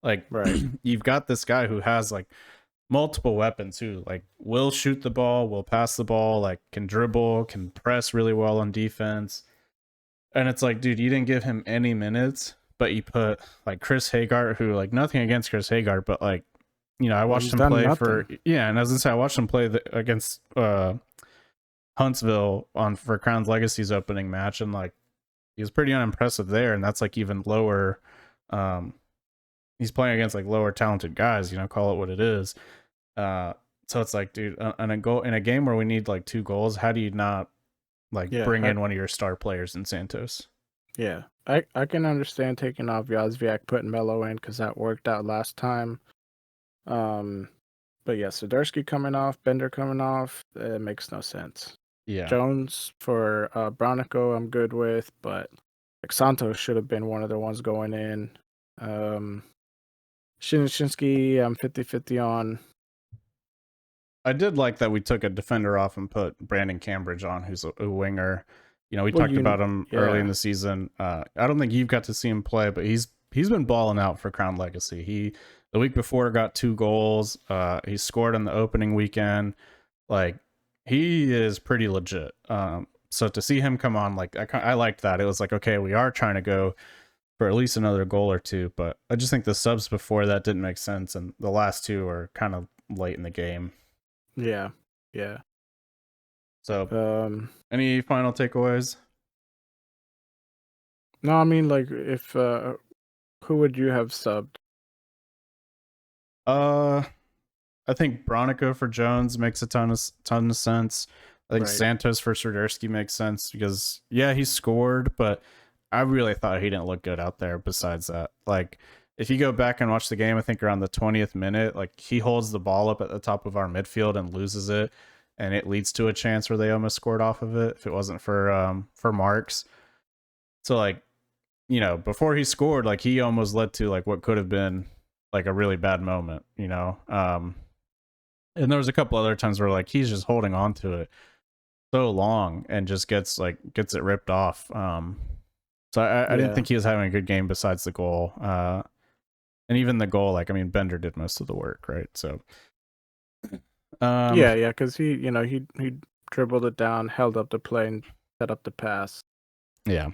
Like, Right. you've got this guy who has like multiple weapons, who like will shoot the ball, will pass the ball, like can dribble, can press really well on defense. And it's like, dude, you didn't give him any minutes, but you put like Chris Hagart, who, like, nothing against Chris Hagart, but like, I watched he's him done play nothing. and as I say, I watched him play against Huntsville for Crown's Legacy's opening match, and like he was pretty unimpressive there, and that's like even lower. He's playing against like lower talented guys, call it what it is. So it's like, dude, in a game where we need like 2 goals, how do you not like bring in one of your star players in Santos? Yeah, I can understand taking off Yazviak, putting Melo in, because that worked out last time. But yeah, Swiderski coming off, Bender coming off, it makes no sense. Yeah. Jones for Bronico, I'm good with, but like Santos should have been one of the ones going in. Shinshinsky, I'm 50-50 on. I did like that we took a defender off and put Brandon Cambridge on, who's a winger. We talked about him early in the season. I don't think you've got to see him play, but he's been balling out for Crown Legacy. He, the week before, got 2 goals. He scored on the opening weekend. Like, he is pretty legit. So to see him come on, like, I liked that. It was like, okay, we are trying to go for at least another goal or 2, but I just think the subs before that didn't make sense, and the last 2 are kind of late in the game. Yeah. So, any final takeaways? No, I mean, like, if who would you have subbed? I think Bronico for Jones makes a ton of sense. I think Santos for Swiderski makes sense because, yeah, he scored, but I really thought he didn't look good out there besides that. Like, if you go back and watch the game, I think around the 20th minute, like, he holds the ball up at the top of our midfield and loses it, and it leads to a chance where they almost scored off of it if it wasn't for Marks. So, like, before he scored, like, he almost led to like what could have been like a really bad moment, and there was a couple other times where like he's just holding on to it so long and just gets it ripped off. So I didn't think he was having a good game besides the goal. And even the goal, like, I mean, Bender did most of the work, right? So yeah, because he dribbled it down, held up the play, and set up the pass. Yeah.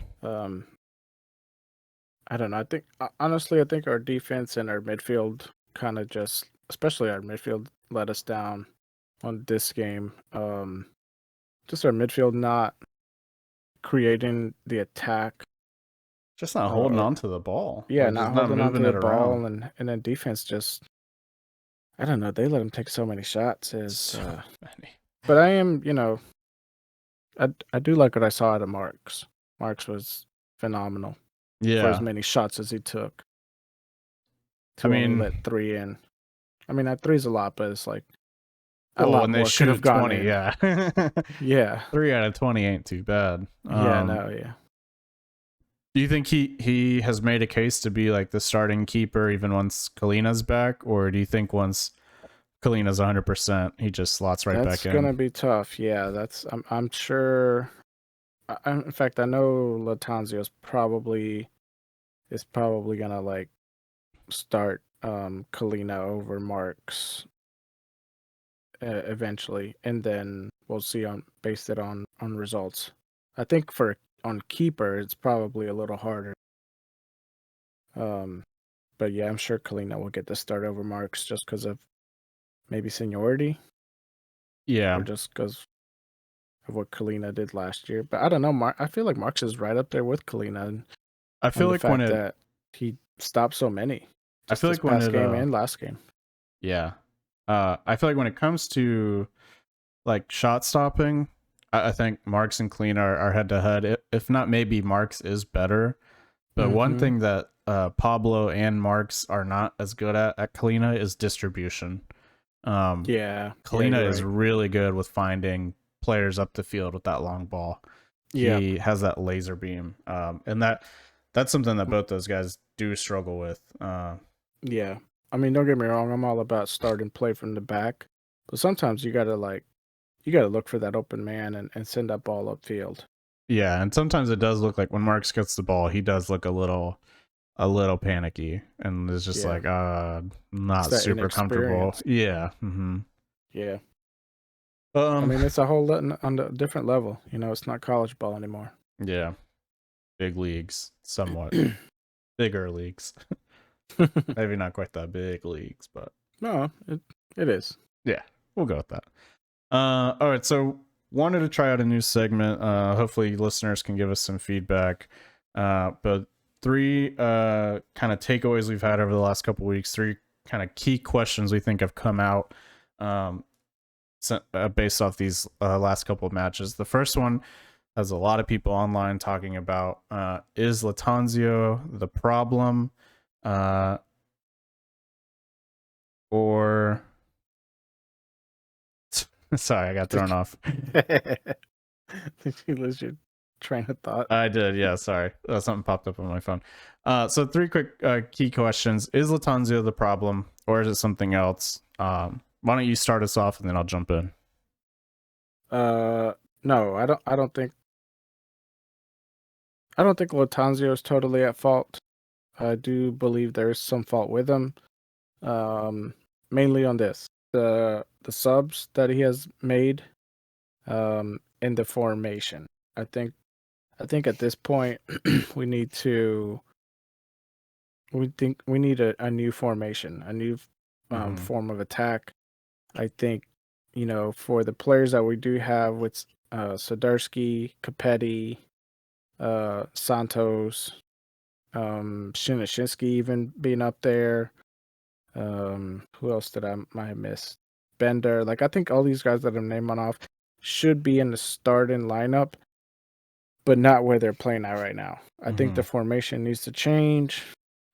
I don't know. I think our defense and our midfield kind of just, especially our midfield, let us down on this game. Just our midfield not creating the attack. Just not holding on to the ball. Yeah, like, not holding on to the ball, and then defense just, I don't know. They let him take so many shots. So many. But I am, I do like what I saw out of Marks. Marks was phenomenal. Yeah. For as many shots as he took. I mean, let 3 in. I mean, that 3's a lot, but it's like a well, lot when more they shoot 20, in. yeah. Yeah. 3 out of 20 ain't too bad. Yeah. Do you think he has made a case to be like the starting keeper even once Kalina's back, or do you think once Kalina's 100%, he just slots back in? That's gonna be tough. Yeah, I'm sure. In fact, I know Latanzio is probably gonna like start Kalina over Marks eventually, and then we'll see based it on results. I think on keeper it's probably a little harder. But yeah, I'm sure Kalina will get the start over Marks just because of maybe seniority. Yeah, or just because of what Kalina did last year. But I don't know. I feel like Marks is right up there with Kalina. I feel like when that he stopped so many. I feel like when game and last game. Yeah. I feel like when it comes to like shot stopping, I think Marks and Clean are head to head. If not, maybe Marks is better. But one Mhm. thing that Pablo and Marks are not as good at Kalina is distribution. Yeah. Kalina you're is right. really good with finding players up the field with that long ball. Yeah. He has that laser beam, and that's something that both those guys do struggle with. Yeah. I mean, don't get me wrong. I'm all about starting play from the back, but sometimes you gotta look for that open man and send that ball upfield. Yeah, and sometimes it does look like when Marks gets the ball, he does look a little panicky, and is just Yeah. like It's not that super comfortable. inexperience. Yeah. Mm-hmm. Yeah. I mean, it's a whole lot on a different level. You know, it's not college ball anymore. Yeah, big leagues, somewhat bigger leagues. Maybe not quite that big leagues, but No, it is. yeah, we'll go with that. All right, so wanted to try out a new segment. Hopefully listeners can give us some feedback. But three kind of takeaways we've had over the last couple weeks, three kind of key questions we think have come out based off these last couple of matches. The first one has a lot of people online talking about is Lattanzio the problem? Or sorry, I got thrown off. Did you lose your train of thought? I did, yeah. Sorry, something popped up on my phone. So three quick key questions: is Lattanzio the problem, or is it something else? Why don't you start us off, and then I'll jump in. No, I don't think Lattanzio is totally at fault. I do believe there is some fault with him. Mainly on the subs that he has made in the formation. I think at this point we need a new formation, a new form of attack. I think, you know, for the players that we do have with Swiderski, Capetti, Santos, Shinsky even being up there. Who else did I might have missed? Bender. Like, I think all these guys that I'm naming off should be in the starting lineup, but not where they're playing at right now. I think the formation needs to change.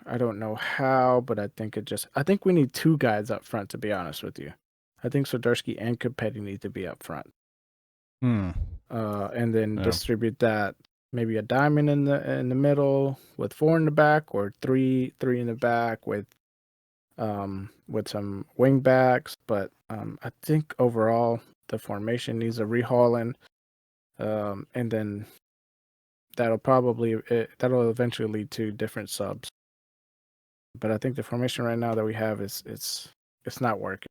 I don't know how, but I think we need two guys up front, to be honest with you. I think Swiderski and Capetti need to be up front. And then distribute that, maybe a diamond in the middle with 4 in the back, or three in the back with some wing backs. But I think overall the formation needs a rehauling, and then that'll eventually lead to different subs. But I think the formation right now that we have it's not working.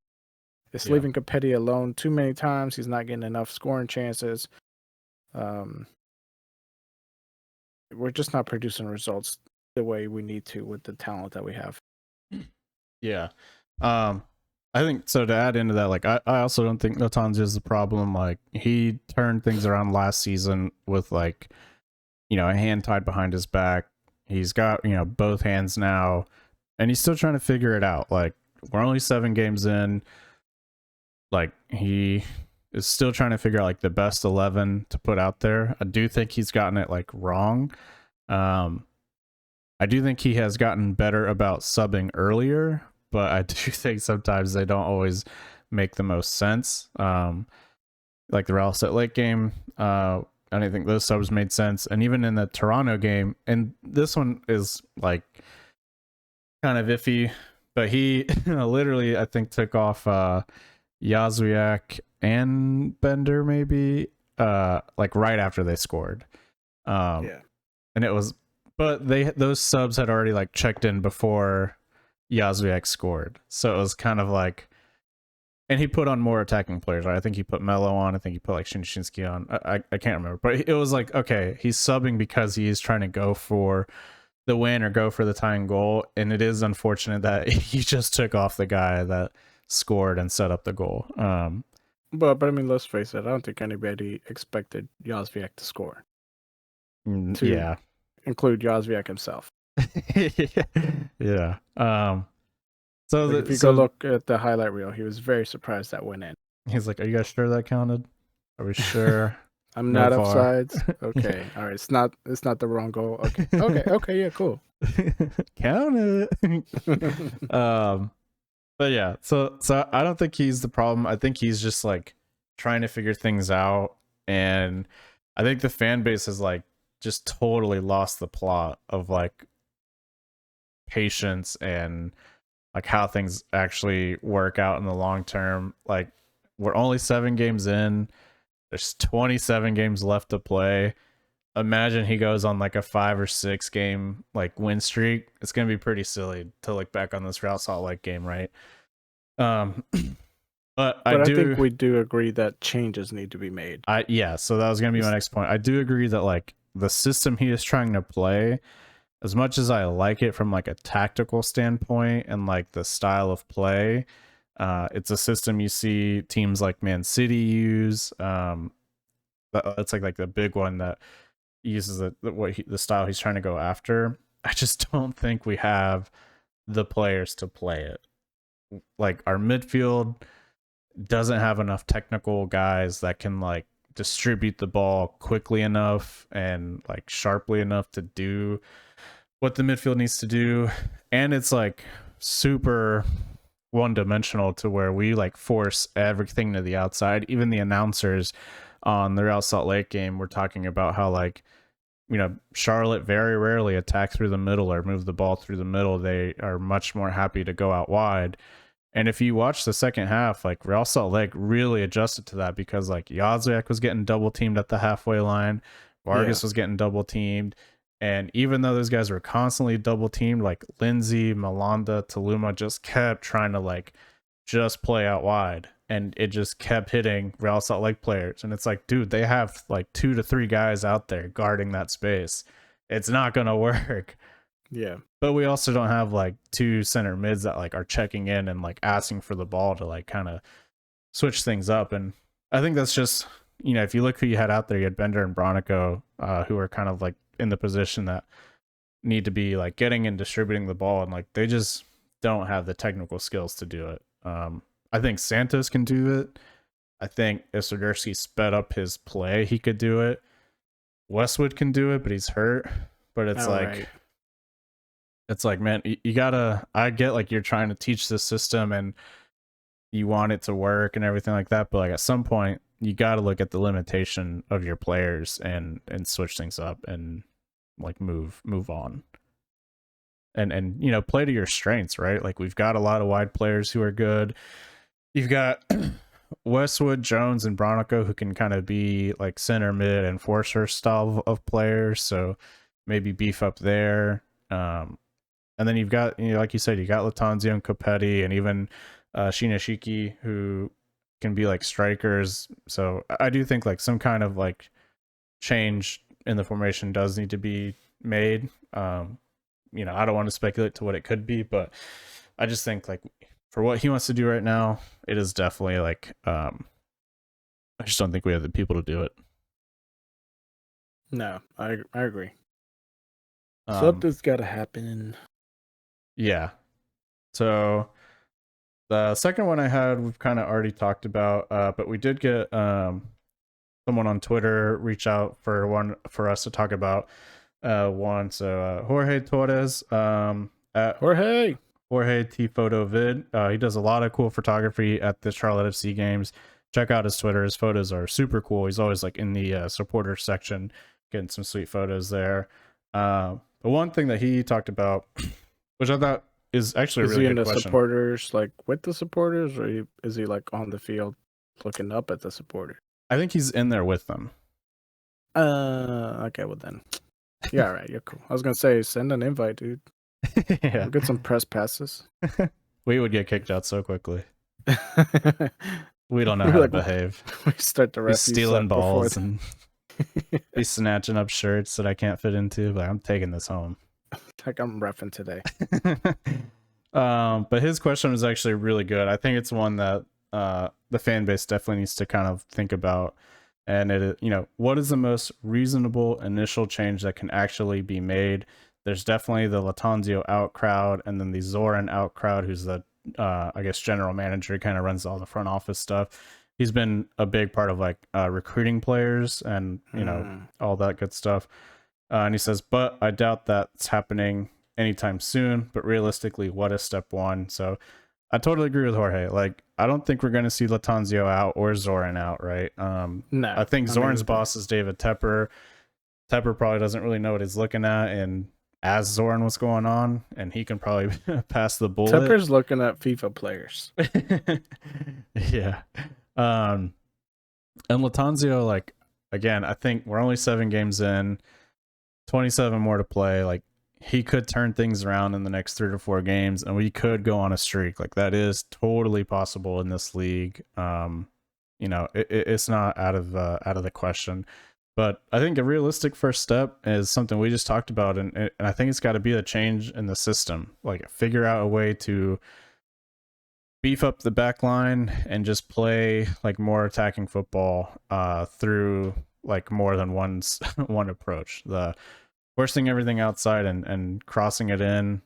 It's leaving Capetti alone too many times. He's not getting enough scoring chances. We're just not producing results the way we need to with the talent that we have. Yeah. I think so. To add into that, like I also don't think Lattanzio is the problem. Like, he turned things around last season with, like, you know, a hand tied behind his back. He's got, you know, both hands now, and he's still trying to figure it out. Like, we're only 7 games in. Like, he is still trying to figure out, like, the best 11 to put out there. I do think he's gotten it, like, wrong. I do think he has gotten better about subbing earlier, but I do think sometimes they don't always make the most sense. Like the Real Salt Lake game, I don't think those subs made sense. And even in the Toronto game, and this one is like kind of iffy, but he literally, I think, took off Yazwiak and Bender maybe like right after they scored. And it was, but those subs had already like checked in before Yazwiak scored, so it was kind of like, and he put on more attacking players, right? I think he put Melo on. I think he put like Shinshinsky on. I can't remember, but it was like, okay, he's subbing because he is trying to go for the win or go for the tying goal, and it is unfortunate that he just took off the guy that scored and set up the goal. But I mean, let's face it, I don't think anybody expected Yazwiak to score. Yeah, include Yazwiak himself. Yeah. So, Like, if you go look at the highlight reel, he was very surprised that went in. he's like, "Are you guys sure that counted? Are we sure?" I'm No not VAR. offsides. Okay, all right. It's not the wrong goal. Okay, okay, yeah, cool. Count it. But yeah, so I don't think he's the problem. I think he's just like trying to figure things out, and I think the fan base has like just totally lost the plot of like patience and like how things actually work out in the long term. Like, we're only 7 games in. There's 27 games left to play. Imagine he goes on like a 5 or 6 game like win streak. It's gonna be pretty silly to look back on this Real Salt Lake game, right? But I think we do agree that changes need to be made. Yeah, so that was gonna be my next point. I do agree that like the system he is trying to play, as much as I like it from like a tactical standpoint and like the style of play, it's a system you see teams like Man City use. It's like the big one that uses the style he's trying to go after. I just don't think we have the players to play it. Like, our midfield doesn't have enough technical guys that can like distribute the ball quickly enough and like sharply enough to do what the midfield needs to do. And it's like super one-dimensional to where we like force everything to the outside. Even the announcers on the Real Salt Lake game were talking about how like, you know, Charlotte very rarely attack through the middle or move the ball through the middle. They are much more happy to go out wide. And if you watch the second half, like, Real Salt Lake really adjusted to that, because like Jozwiak was getting double teamed at the halfway line, Vargas was getting double teamed, and even though those guys were constantly double teamed, like Lindsay, Malanda, Taluma just kept trying to like just play out wide, and it just kept hitting Real Salt Lake players. And it's like, dude, they have like 2 to 3 guys out there guarding that space. It's not gonna work. Yeah. But we also don't have like 2 center mids that like are checking in and like asking for the ball to like kind of switch things up. And I think that's just, you know, if you look who you had out there, you had Bender and Bronico, who are kind of like in the position that need to be like getting and distributing the ball, and like they just don't have the technical skills to do it. I think Santos can do it. I think if Swiderski sped up his play, he could do it. Westwood can do it, but he's hurt. But it's it's like, man, you gotta, I get like you're trying to teach this system and you want it to work and everything like that, but like at some point you gotta look at the limitation of your players and switch things up and like move on. And you know, play to your strengths, right? Like, we've got a lot of wide players who are good. You've got Westwood, Jones, and Bronico, who can kind of be like center mid enforcer style of players, so maybe beef up there. And then you've got, you know, like you said, you got Lattanzio and Copetti, and even Shinashiki, who can be like strikers. So I do think like some kind of like change in the formation does need to be made. You know, I don't want to speculate to what it could be, but I just think like for what he wants to do right now, it is definitely like, I just don't think we have the people to do it. No, I agree. Something's got to happen. Yeah. So the second one I had, we've kind of already talked about, but we did get someone on Twitter reach out for us to talk about one. So Jorge Torres, at Jorge T Photo Vid. He does a lot of cool photography at the Charlotte FC games. Check out his Twitter. His photos are super cool. He's always like in the supporter section, getting some sweet photos there. The one thing that he talked about, which I thought is actually a really good question. Is he in the supporters, like with the supporters, or is he like on the field looking up at the supporter? I think he's in there with them. Okay, well then. Yeah, all right, you're cool. I was going to say, send an invite, dude. Yeah. We'll get some press passes. We would get kicked out so quickly. We don't know how to behave. We start to stealing balls and be snatching up shirts that I can't fit into, but I'm taking this home. Like I'm reffing today. But his question was actually really good. I think it's one that the fan base definitely needs to kind of think about. And it, you know, what is the most reasonable initial change that can actually be made? There's definitely the Lattanzio out crowd, and then the Zoran out crowd, who's the I guess general manager. He kind of runs all the front office stuff. He's been a big part of like recruiting players and all that good stuff. And he says, but I doubt that's happening anytime soon. But realistically, what is step one? So I totally agree with Jorge. Like, I don't think we're going to see Latanzio out or Zoran out, right? No, I think I Zoran's mean- boss is David Tepper. Tepper probably doesn't really know what he's looking at, and as Zoran what's going on, and he can probably pass the bullet. Tepper's looking at FIFA players. Yeah. And Latanzio, like, again, I think we're only 7 games in, 27 more to play. Like, he could turn things around in the next 3 to 4 games, and we could go on a streak. Like, that is totally possible in this league. It's not out of the question. But I think a realistic first step is something we just talked about, and I think it's got to be a change in the system. Like, figure out a way to beef up the back line and just play like more attacking football through like more than one approach. The forcing everything outside and crossing it in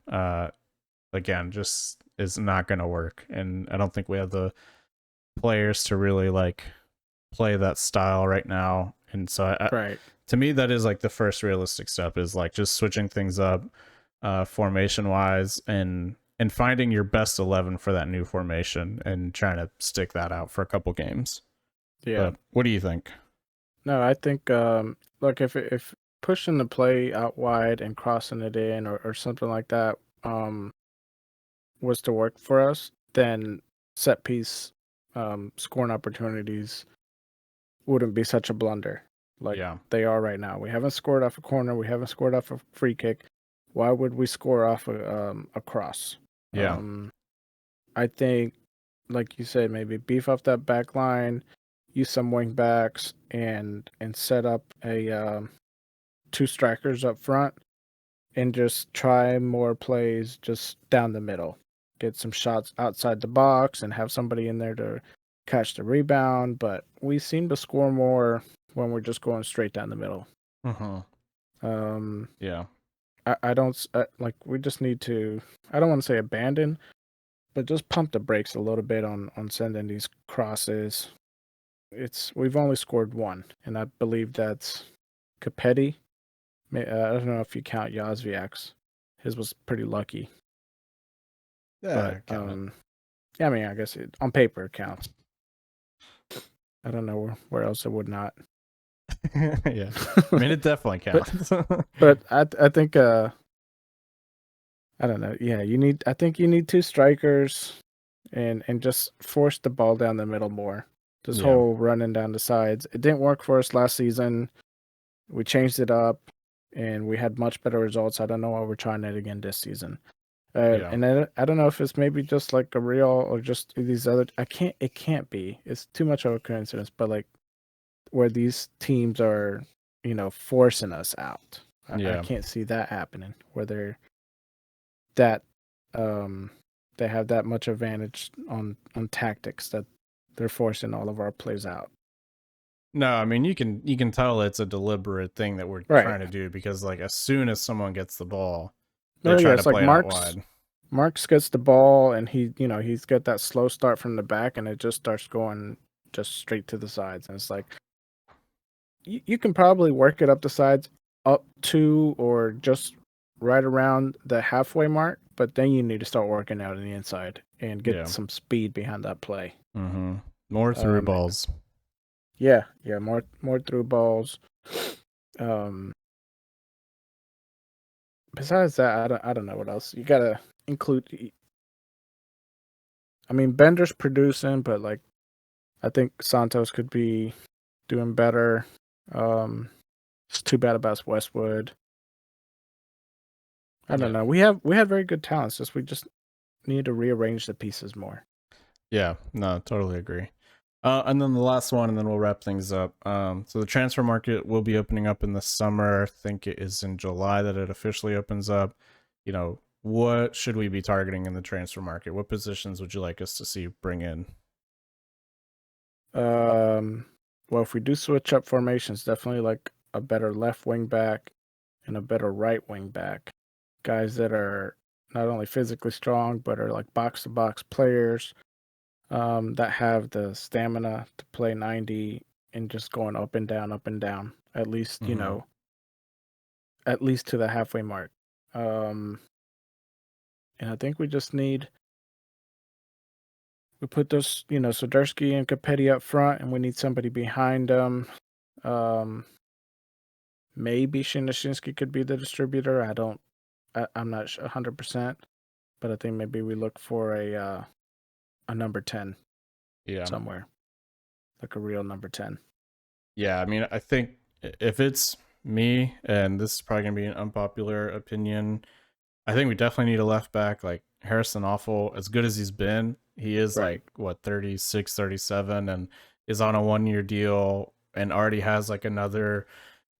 again just is not going to work, and I don't think we have the players to really like play that style right now. And so Right. to me, that is like the first realistic step, is like just switching things up formation wise and finding your best 11 for that new formation and trying to stick that out for a couple games. Yeah. But what do you think? No, I think look, if pushing the play out wide and crossing it in or something like that was to work for us, then set piece scoring opportunities wouldn't be such a blunder like they are right now. We haven't scored off a corner, we haven't scored off a free kick. Why would we score off a cross? Yeah. I think, like you said, maybe beef up that back line, use some wing backs, and set up a 2 strikers up front, and just try more plays just down the middle. Get some shots outside the box and have somebody in there to catch the rebound. But we seem to score more when we're just going straight down the middle. Yeah. I don't like. We just need to. I don't want to say abandon, but just pump the brakes a little bit on sending these crosses. We've only scored 1, and I believe that's Capetti. I don't know if you count Yazviak's. His was pretty lucky. Yeah. But yeah, I mean, I guess on paper it counts. I don't know where else it would not. Yeah. I mean, it definitely counts. But I think I don't know. Yeah, I think you need 2 strikers and just force the ball down the middle more. This whole running down the sides. It didn't work for us last season. We changed it up and we had much better results. I don't know why we're trying it again this season. And I don't know if it's maybe just like a real or just these other. It can't be. It's too much of a coincidence. But like where these teams are, forcing us out. I can't see that happening. Where they're that they have that much advantage on tactics that they're forcing all of our plays out. No, I mean, you can tell it's a deliberate thing that we're trying to do, because like as soon as someone gets the ball, they try to play it out wide. Marks gets the ball and he's got that slow start from the back and it just starts going just straight to the sides, and it's like you can probably work it up the sides up to or just right around the halfway mark, but then you need to start working out on the inside and get some speed behind that play. More through balls. Yeah, more through balls. Besides that, I don't know what else. You gotta include. I mean, Bender's producing, but like, I think Santos could be doing better. It's too bad about Westwood. I don't know. We had very good talents. We just need to rearrange the pieces more. Yeah, no, totally agree. And then the last one, and then we'll wrap things up. So the transfer market will be opening up in the summer. I think it is in July that it officially opens up. What should we be targeting in the transfer market? What positions would you like us to see bring in? Well, if we do switch up formations, definitely like a better left wing back and a better right wing back. Guys that are not only physically strong, but are like box to box players that have the stamina to play 90 and just going up and down, up and down. At least, Mhm. at least to the halfway mark. Um, and I think we just need we put those, Soderski and Capetti up front, and we need somebody behind them. Um, maybe Shinsky could be the distributor. I'm not 100%, but I think maybe we look for a number 10 Yeah. somewhere, like a real number 10. Yeah, I mean, I think if it's me, and this is probably gonna be an unpopular opinion, I think we definitely need a left back. Like Harrison Awful, as good as he's been, he is Right. like what 36, 37, and is on a 1 year deal and already has like another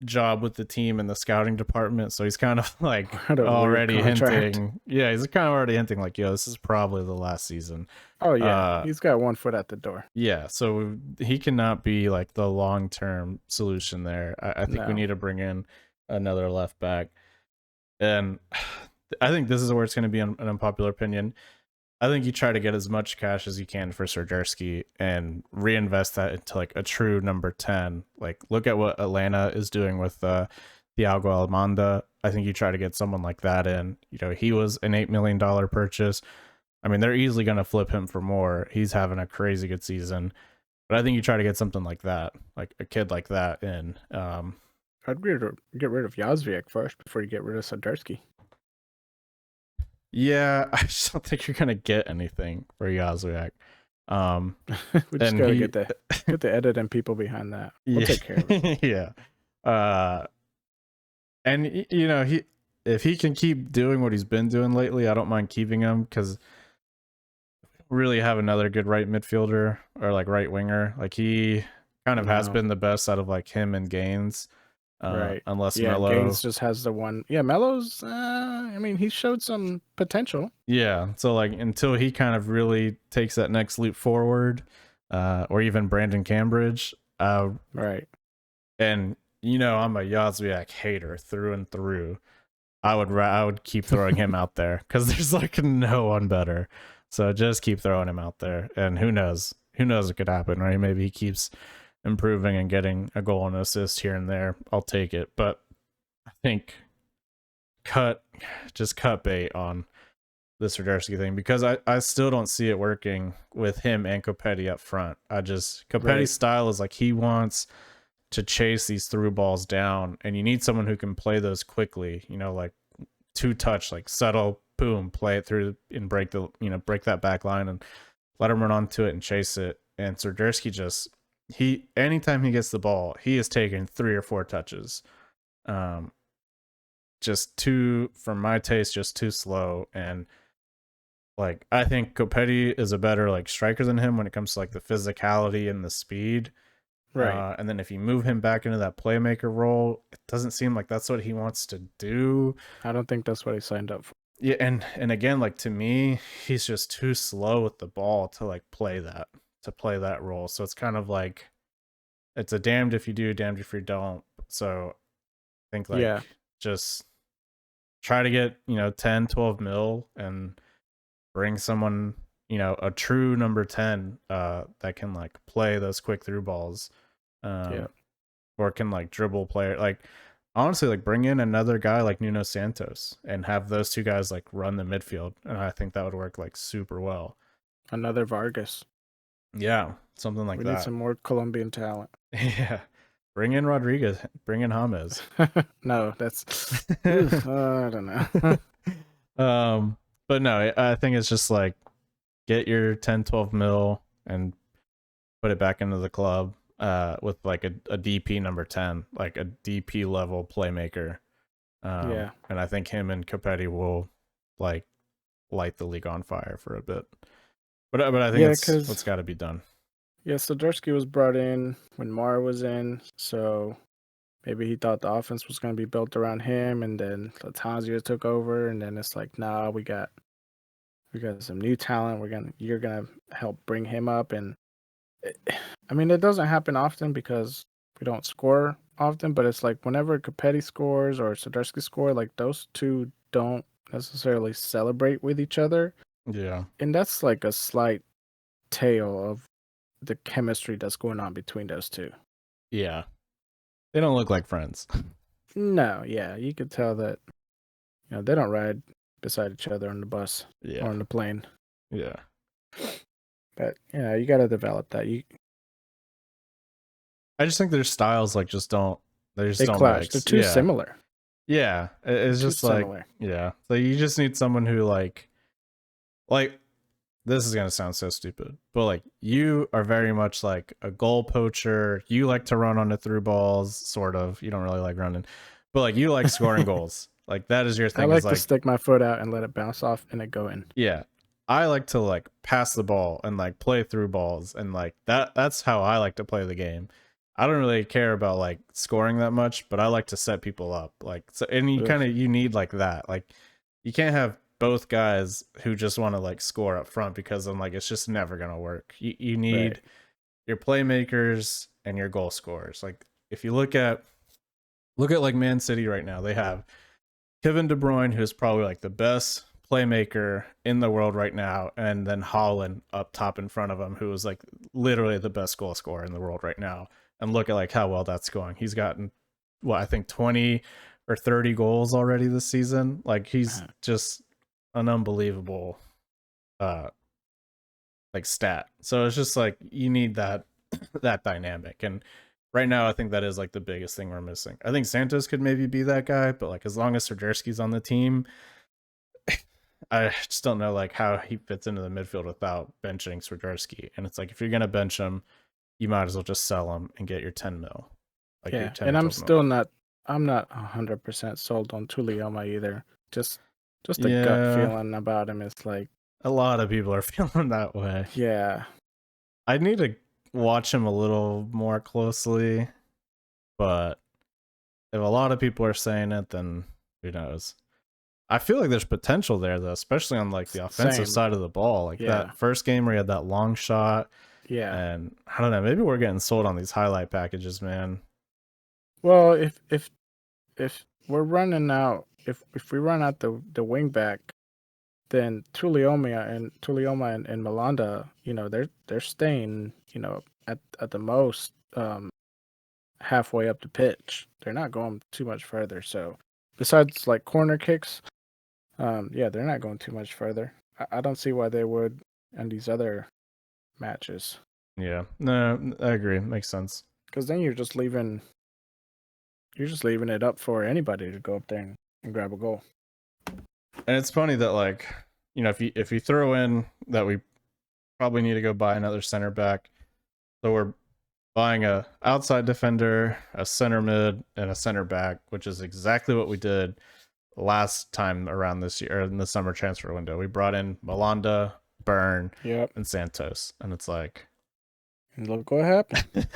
job with the team in the scouting department. So he's kind of like What a weird already contract. hinting. Yeah, he's kind of already hinting like, yo, this is probably the last season. Oh yeah, Uh he's got one foot at the door. yeah, so he cannot be like the long term solution there. I think we No. need to bring in another left back. And I think this is where it's going to be an unpopular opinion. I think you try to get as much cash as you can for Serdersky and reinvest that into like a true number 10. Like, look at what Atlanta is doing with Thiago Almanda. I think you try to get someone like that in. He was an $8 million purchase. I mean, they're easily going to flip him for more. He's having a crazy good season. But I think you try to get something like that, like a kid like that in. I'd get rid of Yazviek first before you get rid of Soderski. Yeah, I just don't think you're gonna get anything for Yazwiak. We just And gotta he, get the edit and people behind that. We'll yeah, take care of it. yeah. And he if he can keep doing what he's been doing lately, I don't mind keeping him because really have another good right midfielder or like right winger. Like he kind of has No. been the best out of like him and Gaines. Right. Unless Yeah, Melo. Gaines just has the one. Yeah, Melo's. I mean, he showed some potential. Yeah. So like until he kind of really takes that next leap forward, or even Brandon Cambridge, Right. and I'm a Yazwiak hater through and through. I would keep throwing him out there because there's like no one better. So just keep throwing him out there, and who knows? Who knows what could happen, right? Maybe he keeps improving and getting a goal and assist here and there. I'll take it, but I think cut bait on this Radersky thing because I still don't see it working with him and Copetti up front. Copetti's Right. style is like he wants to chase these through balls down, and you need someone who can play those quickly. Like two touch, like settle, boom, play it through and break that back line and let him run onto it and chase it. And Serdersky anytime he gets the ball, he is taking 3 or 4 touches. Just too, for my taste, just too slow. And like I think Copetti is a better like striker than him when it comes to like the physicality and the speed. Right. And then if you move him back into that playmaker role, it doesn't seem like that's what he wants to do. I don't think that's what he signed up for. Yeah, and again, like to me, he's just too slow with the ball to like play that role. So it's kind of like it's a damned if you do, damned if you don't. So I think like just try to get 10, 12 mil and bring someone a true number 10 that can like play those quick through balls, or can like dribble player. Like honestly, like bring in another guy like Nuno Santos and have those two guys like run the midfield, and I think that would work like super well. Another Vargas. Yeah, something like we that. Need some more Colombian talent. Yeah, bring in Rodriguez, bring in James. No, that's I don't know. But no, I think it's just like get your 10, 12 mil and put it back into the club with like a DP number 10, like a DP level playmaker. And I think him and Copetti will like light the league on fire for a bit. But I think it's what's got to be done. Yeah, Soderski was brought in when Mar was in, so maybe he thought the offense was going to be built around him, and then Lattanzio took over, and then it's like, nah, we got some new talent. You're gonna help bring him up, and I mean, it doesn't happen often because we don't score often, but it's like whenever Copetti scores or Soderski score, like those two don't necessarily celebrate with each other. Yeah. And that's like a slight tale of the chemistry that's going on between those two. Yeah. They don't look like friends. No, yeah, you could tell that they don't ride beside each other on the bus or Yeah. on the plane. Yeah. But you got to develop that. I just think their styles like just don't they just They don't clash. mix. They're too similar. Yeah. It's Too just like similar. yeah. So you just need someone who like this is gonna sound so stupid, but like you are very much like a goal poacher. You like to run on the through balls, sort of. You don't really like running, but like you like scoring goals. Like that is your thing. I is like to stick my foot out and let it bounce off and it go in. yeah. I like to like pass the ball and like play through balls and like that's how I like to play the game. I don't really care about like scoring that much, but I like to set people up. Like so and you Ugh. kind of you need like that. Like you can't have both guys who just want to like score up front because I'm like it's just never going to work. You need Right. your playmakers and your goal scorers. Like if you look at like Man City right now, they have Kevin De Bruyne, who's probably like the best playmaker in the world right now, and then Haaland up top in front of him, who is like literally the best goal scorer in the world right now. And look at like how well that's going. He's gotten I think 20 or 30 goals already this season. Like he's just an unbelievable like stat. So it's just like you need that dynamic. And right now I think that is like the biggest thing we're missing. I think Santos could maybe be that guy, but like as long as Swiderski's on the team, I just don't know like how he fits into the midfield without benching Swiderski. And it's like if you're gonna bench him, you might as well just sell him and get your 10 mil. Like your 10 and I'm 12 mil. still not. I'm not 100% sold on Tulioma either. Just a gut Yeah. feeling about him is like, A lot of people are feeling that way. yeah, I need to watch him a little more closely, but if a lot of people are saying it, then who knows? I feel like there's potential there though, especially on like the offensive Same. side of the ball. Like Yeah. that first game where he had that long shot, yeah. and I don't know, maybe we're getting sold on these highlight packages, man. Well, if we're running out, if we run out the wing back, then Tulioma and Malanda, they're staying, at the most halfway up the pitch. They're not going too much further. So besides like corner kicks, they're not going too much further. I don't see why they would in these other matches. Yeah, no, I agree. Makes sense. Because then you're just leaving it up for anybody to go up there and grab a goal. And it's funny that like, if you throw in that we probably need to go buy another center back, so we're buying a outside defender, a center mid, and a center back, which is exactly what we did last time around this year in the summer transfer window. We brought in Malanda, Byrne, Yep. and Santos, and it's like, And look what happened.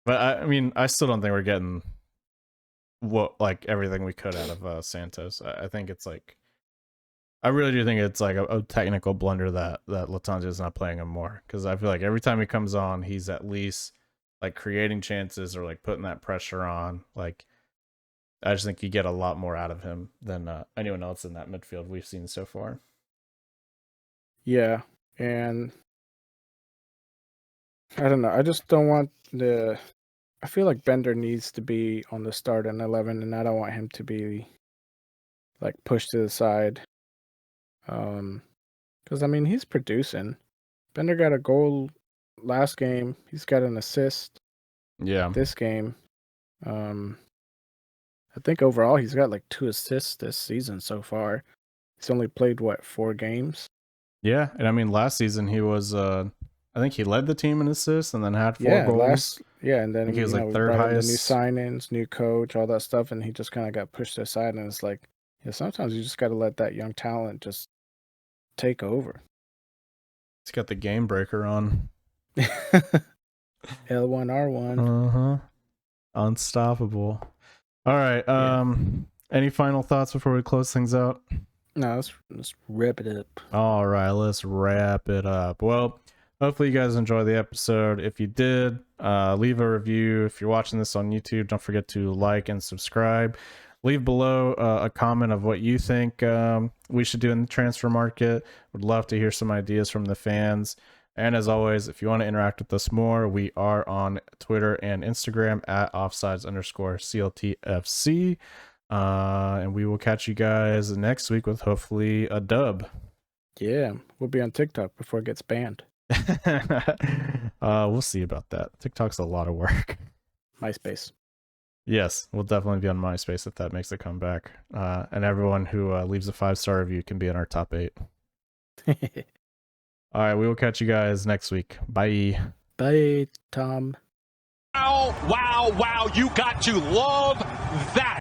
but I mean, I still don't think we're getting everything we could out of Santos. I think it's like, I really do think it's like a technical blunder that Lattanzio is not playing him more, because I feel like every time he comes on, he's at least like creating chances or like putting that pressure on. Like, I just think you get a lot more out of him than anyone else in that midfield we've seen so far. Yeah, and I don't know. I just don't want I feel like Bender needs to be on the starting 11, and I don't want him to be like pushed to the side. Because I mean he's producing. Bender got a goal last game. He's got an assist Yeah, this game. I think overall he's got like 2 assists this season so far. He's only played 4 games. yeah, and I mean last season he was I think he led the team in assists and then had 4 goals. And then think he was, like, we third brought in the new highest. signings, new coach, all that stuff, and he just kind of got pushed aside. And it's like, sometimes you just got to let that young talent just take over. He's got the game breaker on. L1R1. Unstoppable. All right. Yeah. Any final thoughts before we close things out? No, let's wrap it up. All right, let's wrap it up. Well, hopefully you guys enjoyed the episode. If you did, leave a review. If you're watching this on YouTube, don't forget to like and subscribe. leave below a comment of what you think we should do in the transfer market. Would love to hear some ideas from the fans. And as always, if you want to interact with us more, we are on Twitter and Instagram at offsides_CLTFC. And we will catch you guys next week with hopefully a dub. Yeah, we'll be on TikTok before it gets banned. We'll see about that. TikTok's a lot of work. MySpace. Yes, we'll definitely be on MySpace if that makes a comeback. And everyone who leaves a 5-star review can be in our top 8. All right, we will catch you guys next week. Bye. Bye, Tom. Wow, wow, wow. You got to love that.